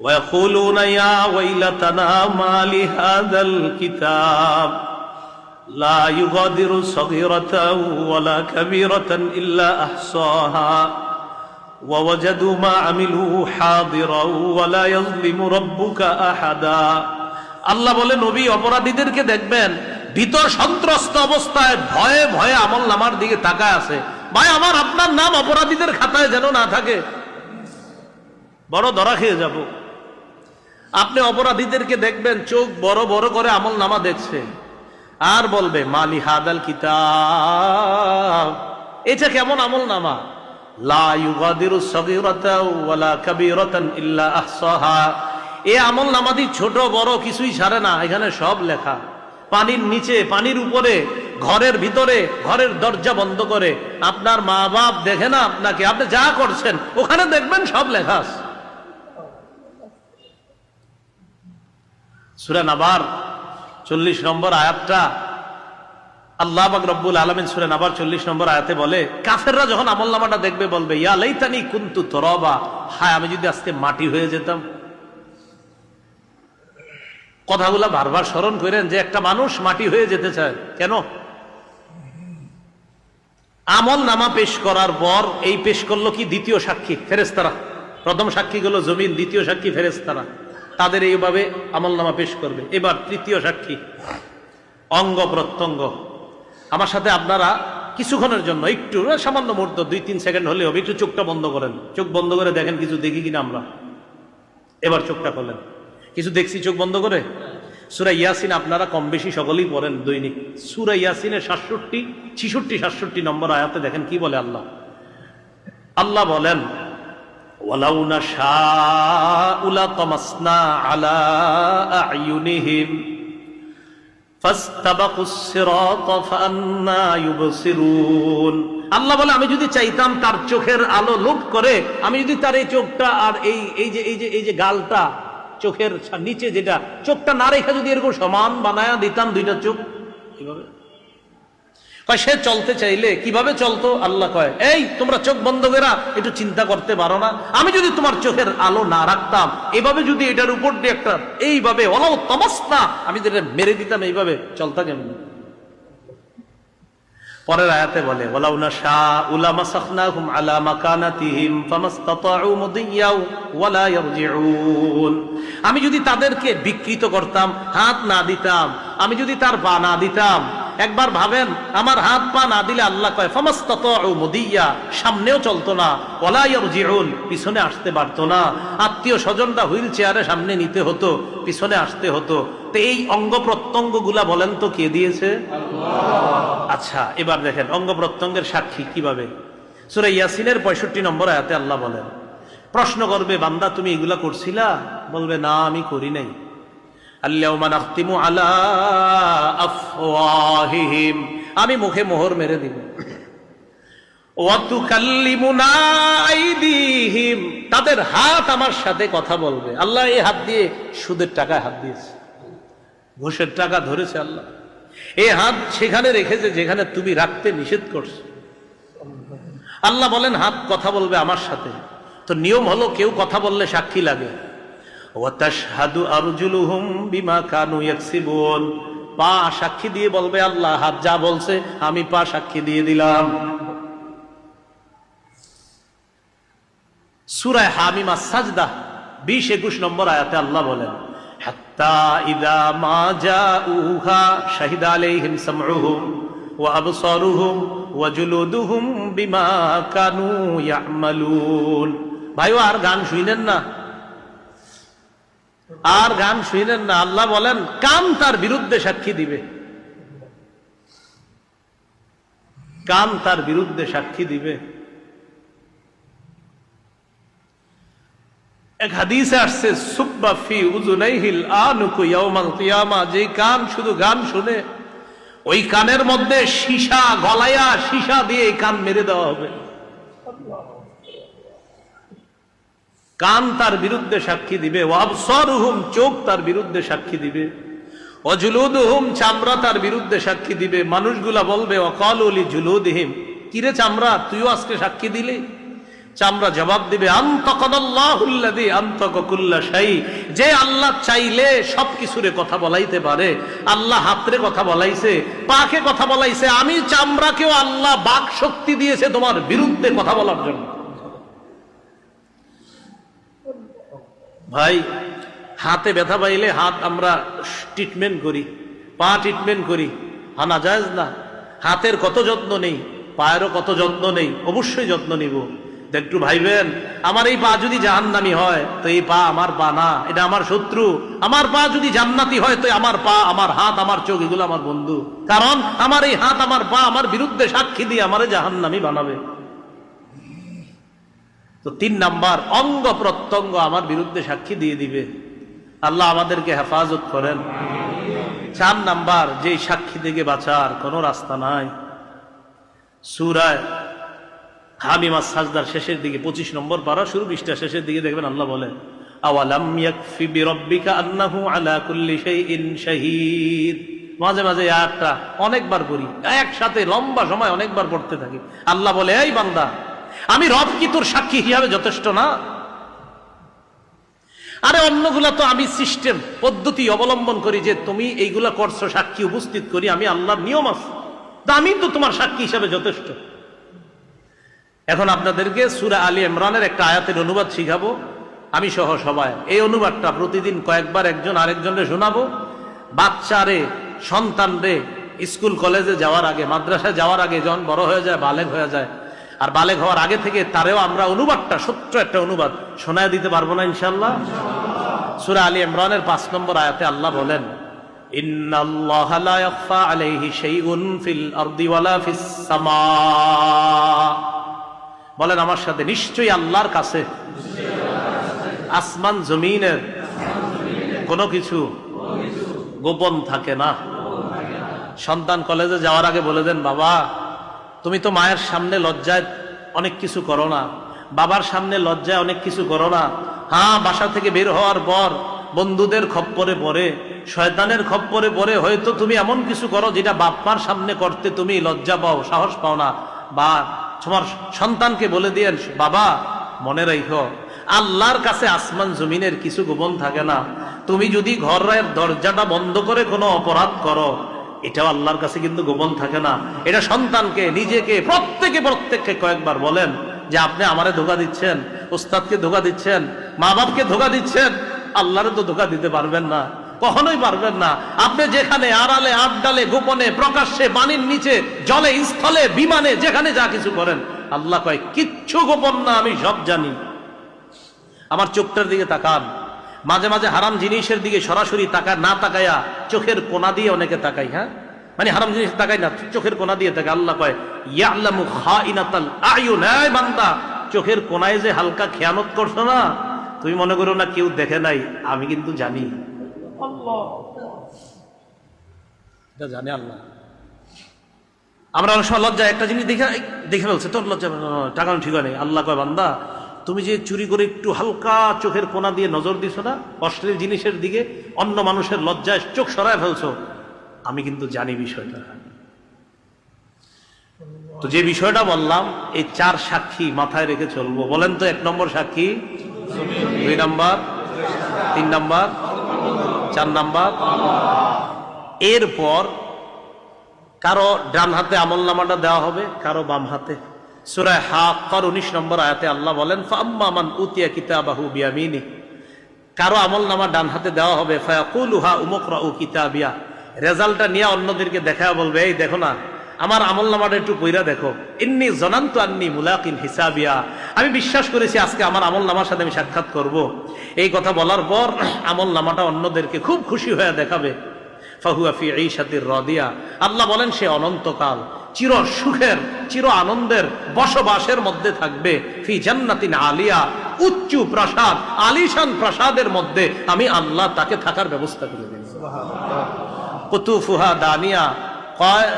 ওয়ায়াকুলুনা ইয়া ওয়াইলাতানা মা লিহাযাল কিতাব লা ইউগাদিরু সগীরাতাও ওয়ালা কাবীরাতান ইল্লা আহসাহা وَوَجَدُوا مَا عَمِلُوا حَاضِرًا وَلَا يَظْلِمُ رَبُّكَ أَحَدًا। আল্লাহ বলে নবী অপরাধীদেরকে দেখবেন ভীত সন্ত্রস্ত অবস্থায় ভয়ে ভয়ে আমল নামার দিকে তাকায় আছে। ভাই আমার আপনার নাম অপরাধীদের খাতায় যেন না থাকে, বড় ধরা খেয়ে যাব। আপনি অপরাধীদেরকে দেখবেন চোখ বড় বড় করে আমল নামা দেখছে আর বলবে মালি হাদাল কিতাব, এটা কেমন আমল নামা? লা ইউগাদিরু সগীরাতাও ওয়ালা কাবীরাতান ইল্লা আহসাহা। এই আমল নামাদি ছোট বড় কিছুই ছাড়ে না, এখানে সব লেখা। পানির নিচে, পানির উপরে, ঘরের ভিতরে, ঘরের দরজা বন্ধ করে আপনার মা বাপ দেখে না আপনাকে, আপনি যা করছেন ওখানে দেখবেন সব লেখা আছে। সূরা নাবার 40 নম্বর আয়াতটা আল্লাহ পাক রব্বুল আলামিন সূরা নাবার 40 নম্বর আয়াতে বলে, কাফেররা যখন আমলনামাটা দেখবে বলবে ইয়া লাইতানি কুনতু তুরাবা, হায় আমি যদি আজকে মাটি হয়ে যেতাম। কথাগুলা বারবার স্মরণ করেন যে একটা মানুষ মাটি হয়ে যেতে চায় কেন? আমল নামা পেশ করার পর এই পেশ করলো কি? দ্বিতীয় সাক্ষী ফেরেশতারা। প্রথম সাক্ষী গুলো জমিন, দ্বিতীয় সাক্ষী ফেরেশতারা। তাদের এইভাবে আমল নামা পেশ করবে। এবার তৃতীয় সাক্ষী অঙ্গ প্রত্যঙ্গ। আমার সাথে আপনারা কিছুক্ষণের জন্য একটু সামান্য মুহূর্ত 2-3 সেকেন্ড হলে হবে, একটু চোখটা বন্ধ করেন। চোখ বন্ধ করে দেখেন কিছু দেখি কিনা আমরা। এবার চোখটা খোলেন, কিছু দেখছি চোখ বন্ধ করে। সূরা ইয়াসিন আপনারা কম বেশি সকলেই পড়েন দৈনিক। সূরা ইয়াসিনের 66 নম্বর আয়াতে দেখেন কি বলে আল্লাহ। আল্লাহ বলেন ওয়ালাউ নাশাউ লাতামাসনা আলা আ'য়ুনিহিম ফাসতাবাকুস সিরাতা ফাআন্না ইউবসিরুন। আল্লাহ বলে আমি যদি চাইতাম তার চোখের আলো লোপ করে, আমি যদি তার এই চোখটা আর এই যে গালটা চোখের নিচে যেটা চোখটা না রেখে যদি এরকম সমান বানায়া দিতাম দুইটা চোখ, কিভাবে কয় সে চলতে চাইলে কিভাবে চলতো? আল্লাহ কয় এই তোমরা চোখ বন্ধ করে একটু চিন্তা করতে পারো না? আমি যদি তোমার চোখের আলো না রাখতাম, এভাবে যদি এটার উপর দিয়ে একটা এইভাবে ওলাও তামাসনা, আমি যদি মেরে দিতাম, এইভাবে চলতা কেমন? পরের আয়াতে বলে ওয়ালাউ নাশাউ লামাসাখনাহুম আলা মাকানাতিহিম ফামাসতাতাউ মুদিয়াও ওয়ালা ইয়ারজিউন। আমি যদি তাদেরকে বিকৃত করতাম, হাত না দিতাম, আমি যদি তার পা না দিতাম, একবার ভাবেন আমার হাত পা না দিলে আল্লাহ কয় ফামাসতাতাউ মুদিয়া, সামনেও চলতো না, ওয়ালা ইয়ারজিউন, পিছনে আসতে পারতো না। আত্মীয় স্বজনরা হুইল চেয়ারে সামনে নিতে হতো, পিছনে আসতে হতো। তো এই অঙ্গ প্রত্যঙ্গ গুলা বলেন তো কে দিয়েছে? আল্লাহ। আচ্ছা এবার দেখেন অঙ্গ প্রত্যঙ্গের সাক্ষী কিভাবে। সূরা ইয়াসিনের 65 নম্বর আয়াতে আল্লাহ বলেন, প্রশ্ন করবে বান্দা তুমি এগুলা করছিলা? বলবে না আমি করি নাই। আল-ইয়াউমা নাখতিমু আলা আফওয়াহিহিম, আমি মুখে মোহর মেরে দিব। ওয়া তুকাল্লিমুনা আইদিহিম, তাদের হাত আমার সাথে কথা বলবে। আল্লাহ এই হাত দিয়ে সুদের টাকায় হাত দিয়েছে, ঘুষের টাকা ধরেছে। আল্লাহ এই হাত সেখানে রেখেছে যেখানে তুমি রাখতে নিষেধ করছো। আল্লাহ বলেন হাত কথা বলবে আমার সাথে। তো নিয়ম হলো কেউ কথা বললে সাক্ষী লাগে। ওয়া তাশহাদু আরজুলুহুম বিমা কানু ইয়াকসিবুন, পা সাক্ষী দিয়ে বলবে আল্লাহ হাত যা বলছে আমি পা সাক্ষী দিয়ে দিলাম। সূরা হামিম আস-সাজদা 20-21 নম্বর আয়াতে আল্লাহ বলেন, হাত্তা ইযা মা জাউহা শাহিদা আলাইহিম সামউহুম ওয়া আবসারুহুম ওয়া জুলুদুহুম বিমা কানু ইয়ামালুন। ভাইও আর গান শুনেন না, আর গান শুনেন না। আল্লাহ বলেন কান তার বিরুদ্ধে সাক্ষী দিবে, কান তার বিরুদ্ধে সাক্ষী দিবে। এক হাদিসে আসছে সুব্বা ফি উযুনাইহিল আনুকু ইয়াউমাল কিয়ামা, যে কান শুধু গান শুনে ওই কানের মধ্যে সীসা গলায়া সীসা দিয়ে এই কান মেরে দেওয়া হবে। কান তার বিরুদ্ধে সাক্ষী দিবে, ওয়া আবসারুহুম চোখ তার বিরুদ্ধে সাক্ষী দিবে, ওয়া জুলুদুহুম চামড়া তার বিরুদ্ধে সাক্ষী দিবে। মানুষগুলা বলবে ওয়া ক্বালু লিজুলুদিহিম, কিরে চামড়া তুইও আজকে সাক্ষী দিলি? চামড়া জবাব দিবে আনতাকাল্লাহুল্লাযী আনতাকা কুল্লা শাই, যে আল্লাহ চাইলে সবকিছুরে কথা বলাইতে পারে। আল্লাহ হাতরে কথা বলাইছে, পাকে কথা বলাইছে, আমি চামড়াকেও আল্লাহ বাক শক্তি দিয়েছে তোমার বিরুদ্ধে কথা বলার জন্য। ভাই হাতে ব্যথা পাইলে হাত আমরা ট্রিটমেন্ট করি, পা ট্রিটমেন্ট করি, হানা জায়েজ না? হাতের কত যত্ন নেই, পায়েরও কত যত্ন নেই, অবশ্যই যত্ন নিব। একটু ভাইবেন, আমার এই পা যদি জাহান্নামী হয় তো এই পা আমার পা না, এটা আমার শত্রু। আমার পা যদি জান্নাতি হয় তো আমার পা, আমার হাত, আমার চোখ এগুলো আমার বন্ধু। কারণ আমার এই হাত আমার পা আমার বিরুদ্ধে সাক্ষী দিয়ে আমারে জাহান্নামী বানাবে। তো 3 নাম্বার, অঙ্গ প্রত্যঙ্গ আমার বিরুদ্ধে সাক্ষী দিয়ে দিবে। আল্লাহ আমাদেরকে হেফাজত করেন। 4 নাম্বার, যে সাক্ষী থেকে বাঁচার কোনো রাস্তা নাই। সূরা হামিম আস-সাজদার শেষের দিকে 25 নম্বর পারা শুরু 20টা শেষের দিকে দেখবেন আল্লাহ বলে আওয়ালাম ইয়াকফি বিরাব্বিকা আন্নাহু আলা কুল্লি শাইইন শাহীদ। মাঝে মাঝে আয়াতটা অনেকবার পড়ি, একসাথে লম্বা সময় অনেকবার পড়তে থাকি। আল্লাহ বলে এই বান্দা, আমি রব কি তোর সাক্ষী হিসাবে যথেষ্ট না? আরে অন্যগুলা তো আমি সিস্টেম পদ্ধতি অবলম্বন করি যে তুমি এইগুলা করছো, সাক্ষী উপস্থিত করি, আমি আল্লাহর নিয়ম আছে, আমি তো তোমার সাক্ষী হিসাবে যথেষ্ট। এখন আপনাদেরকে সূরা আলী ইমরানের একটা আয়াতের অনুবাদ শিখাবো আমি সহ সবাই। এই অনুবাদটা প্রতিদিন কয়েকবার একজন আরেকজনকে শোনাবো। বাচ্চারে, সন্তানরে স্কুল কলেজে যাওয়ার আগে, মাদ্রাসায় যাওয়ার আগে যখন বড় হয়ে যায়, বালেগ হয়ে যায়, আর বালেগ হওয়ার আগে থেকে তারেও আমরা অনুবাদটা, ছোট্ট একটা অনুবাদ শোনায় দিতে পারবো না ইনশাআল্লাহ? সূরা আলী ইমরানের 5 নম্বর আয়াতে আল্লাহ বলেন ইন্নাল্লাহা লা ইয়াখফা আলাইহি শাইউন ফিল আরদি ওয়ালা ফিস সামা। বলেন আমার সাথে, নিশ্চয়ই আল্লাহর কাছে আসমান জমিনের কোনো কিছু গোপন থাকে না। সন্তান কলেজে যাওয়ার আগে বলে দেন, বাবা তুমি তো মায়ের সামনে লজ্জায় অনেক কিছু করো না, বাবার সামনে লজ্জায় অনেক কিছু করো না। হ্যাঁ, বাসা থেকে বের হওয়ার পর বন্ধুদের খপ্পরে পড়ে, শয়তানের খপ্পরে পড়ে হয়তো তুমি এমন কিছু করো যেটা বাপ-মার সামনে করতে তুমি লজ্জা পাও, সাহস পাও না। বা তোমার সন্তানকে বলে দিয়েন, বাবা মনে রাখো আল্লাহর কাছে আসমান জমিনের কিছু গোপন থাকে না। তুমি যদি ঘরের দরজাটা বন্ধ করে কোনো অপরাধ করো, এটাও আল্লাহর কাছে কিন্তু গোপন থাকে না। এটা সন্তানকে, নিজেকে, প্রত্যেককে কয়েকবার বলেন যে আপনি আমারে ধোঁকা দিচ্ছেন, উস্তাদকে ধোঁকা দিচ্ছেন, মা বাপকে ধোঁকা দিচ্ছেন, আল্লাহরে তো ধোঁকা দিতে পারবেন না, কখনোই পারবেন না। আপনি যেখানে আড়ালে, আবডালে, গোপনে, প্রকাশ্যে, পানির নিচে, জলে, স্থলে, বিমানে, যেখানে যা কিছু করেন, আল্লাহ কয় কিচ্ছু গোপন না, আমি সব জানি। আমার চোখটার দিকে তাকান। মাঝে মাঝে হারাম জিনিসের দিকে সরাসরি না তাকায়া চোখের কোনা দিয়ে অনেকে তাকাই। হ্যাঁ, মানে হারাম জিনিস তাকাই না, চোখের কোনা দিয়ে তাকায়। আল্লাহ কয় ইয়ালামু খাইনাতাল আয়ুন। এই বান্দা, চোখের কোনায় যে হালকা খেয়ানত করছো না, তুমি মনে করো না কেউ দেখে নাই, আমি কিন্তু জানি। এটা জানে আল্লাহ। আমরা অনেক সময় লজ্জা একটা জিনিস দেখে ফেলছে, তোর লজ্জা টাকা ঠিক নেই। আল্লাহ কয় বান্দা, তুমি যে চুরি করে একটু হালকা চোখের কোনা দিয়ে নজর দিছো না অশ্লীল জিনিসের দিকে, অন্য মানুষের লজ্জায় চোখ সরায় ফেলছো, আমি কিন্তু জানি বিষয়টা। তো যে বিষয়টা বললাম, এই 4 সাক্ষী মাথায় রেখে চলবো। বলেন তো, 1 নম্বর সাক্ষী, 2 নম্বর 3 নাম্বার, 4 নাম্বার। এরপর কারো ডান হাতে আমলনামাটা দেওয়া হবে, কারো বাম হাতে। সূরা হাক্কার 19 নম্বর আয়াতে আল্লাহ বলেন, ফাআম্মা মান উতিয়া কিতাবাহু বিয়ামিনি, কারো আমলনামা ডান হাতে দেওয়া হবে, ফায়াকুলু হা উমকরাউ কিতাবিয়া, রেজাল্টটা নিয়ে অন্যদেরকে দেখায় বলবে, এই দেখো না আমার আমলনামাটা একটু পইরা দেখো, ইন্নী জানান্তু আন্নী মুলাকিন হিসাবিয়া, আমি বিশ্বাস করেছি আজকে আমার আমলনামার সাথে আমি সাক্ষাৎ করব। এই কথা বলার পর আমলনামাটা অন্যদেরকে খুব খুশি হয়ে দেখাবে। ফাহুয়া ফি ঈশাতির রাদিয়া, আল্লাহ বলেন সে অনন্তকাল চির সুখের চির আনন্দের বসবাসের মধ্যে থাকবে। ফি জান্নাতিন আলিয়া, উচ্চ প্রাসাদ, আলিশান প্রাসাদের মধ্যে আমি আল্লাহ তাকে থাকার ব্যবস্থা করে দেব। কুতুফুহা দানিয়া, কয়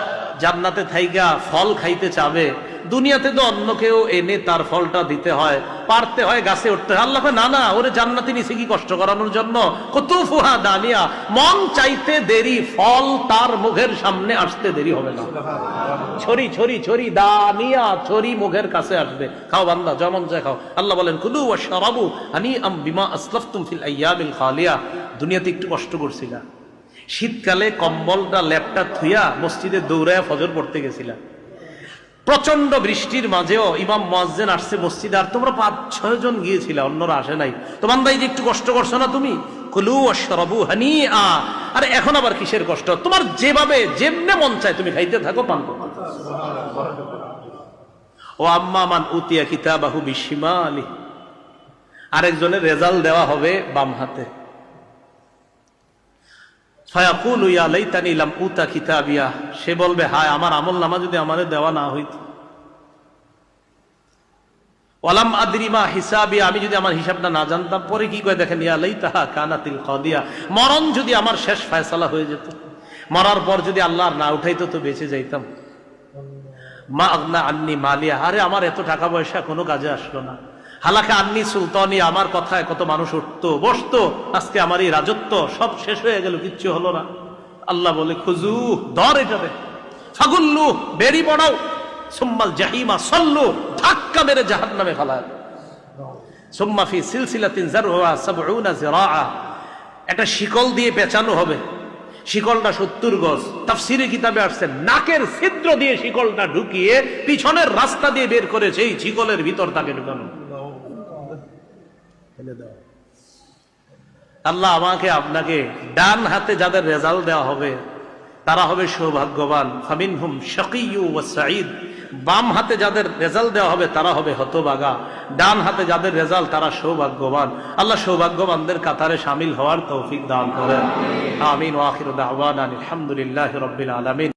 জান্নাতে থাইগা ফল খাইতে চাবে, দুনিয়াতে তো অন্য কেউ এনে তার ফলটা দিতে হয়, পারতে হয়, গাছে উঠতে হয়। আল্লাহ না না, ওরে জান্নাতে নিচে কি কষ্ট করানোর জন্য? কুতুফুহা দানিয়া, মন চাইতে দেরি, ফল তার মুখের সামনে আসতে দেরি হবে না। ছড়ি ছড়ি ছড়ি দানিয়া, ছড়ি মুখের কাছে আসবে। খাও বান্দা, যেমন চাই খাও। আল্লাহ বলেন কুলু ওয়াশরাবু হানিআম বিমা আসলাফতুম ফিল আইয়ামিল খালিয়া, দুনিয়াতে একটু কষ্ট করছিলা, শীতকালে কম্বলটা ল্যাপটা থুইয়া মসজিদে দৌড়ায় ফজর পড়তে গেছিলা, প্রচন্ড বৃষ্টির মাঝেও ইমাম মুয়াজ্জিন আসছে মসজিদে, আর তোমরা 5-6 জন গিয়েছিলা, অন্যরা আসে নাই। তোমার দাই যে একটু কষ্ট করছো না তুমি, কুলু ওয়াশরাবু হানিআ, আরে এখন আবার কিসের কষ্ট? তোমার যেভাবে যেমনে মন চায় তুমি খাইতে থাকো, পান করো। ও আম্মা মান উতিয়া কিতাবাহু বিশিমালি, আরেকজনের রেজাল্ট দেওয়া হবে বাম হাতে। ফায়াকুলু ইয়া লাইতানি লাম উতা কিতাবিয়া, সে বলবে হায় আমার আমলনামা যদি আমারে দেওয়া না হইত। ওয়ালাম আদরি মা হিসাবিয়া, আমি যদি আমার হিসাবটা না জানতাম। পরে কি কয় দেখেন, ইয়া লাইতাহা কানাতিল কাদিয়া, মরণ যদি আমার শেষ ফয়সালা হয়ে যেত, মরার পর যদি আল্লাহ না উঠাইতো তো বেঁচে যাইতাম। মা আগনা আন্নি মালিয়া, আরে আমার এত টাকা পয়সা কোনো কাজে আসলো না। হালাকা আন্নি সুলতানি, আমার কথায় কত মানুষ উঠতো বসতো, আজকে আমার এই রাজত্ব সব শেষ হয়ে গেল, কিচ্ছু হলো না। আল্লাহ বলে খুজু, ধর এটারে, ফাগুল্লু, বেরি পড়াও, সুম্মাল জাহিমা সল্লু, ধাক্কা মেরে জাহান্নামে ফেলায়। সুম্মা ফি সিলসিলাতিন যারউহা ৭০ যিরাআ, একটা শিকল দিয়ে পেঁচানো হবে, শিকলটা ৭০ গজ। তাফসীরে কিতাবে আসছে নাকের ছিদ্র দিয়ে শিকলটা ঢুকিয়ে পিছনের রাস্তা দিয়ে বের করে সেই শিকলের ভিতর তাকে ঢুকানো। আল্লাহ আমাকে আপনাকে ডান হাতে যাদের রেজাল্ট দেওয়া হবে তারা হবে সৌভাগ্যবান। ফামিনহুম শাকিয়্যু ওয়া সাঈদ, বাম হাতে যাদের রেজাল্ট দেওয়া হবে তারা হবে হতভাগা, ডান হাতে যাদের রেজাল্ট তারা সৌভাগ্যবান। আল্লাহ সৌভাগ্যবানদের কাতারে শামিল হওয়ার তৌফিক দান করেন। আমিন। ওয়া আখিরু দাওয়ানা আলহামদুলিল্লাহি রাব্বিল আলামিন।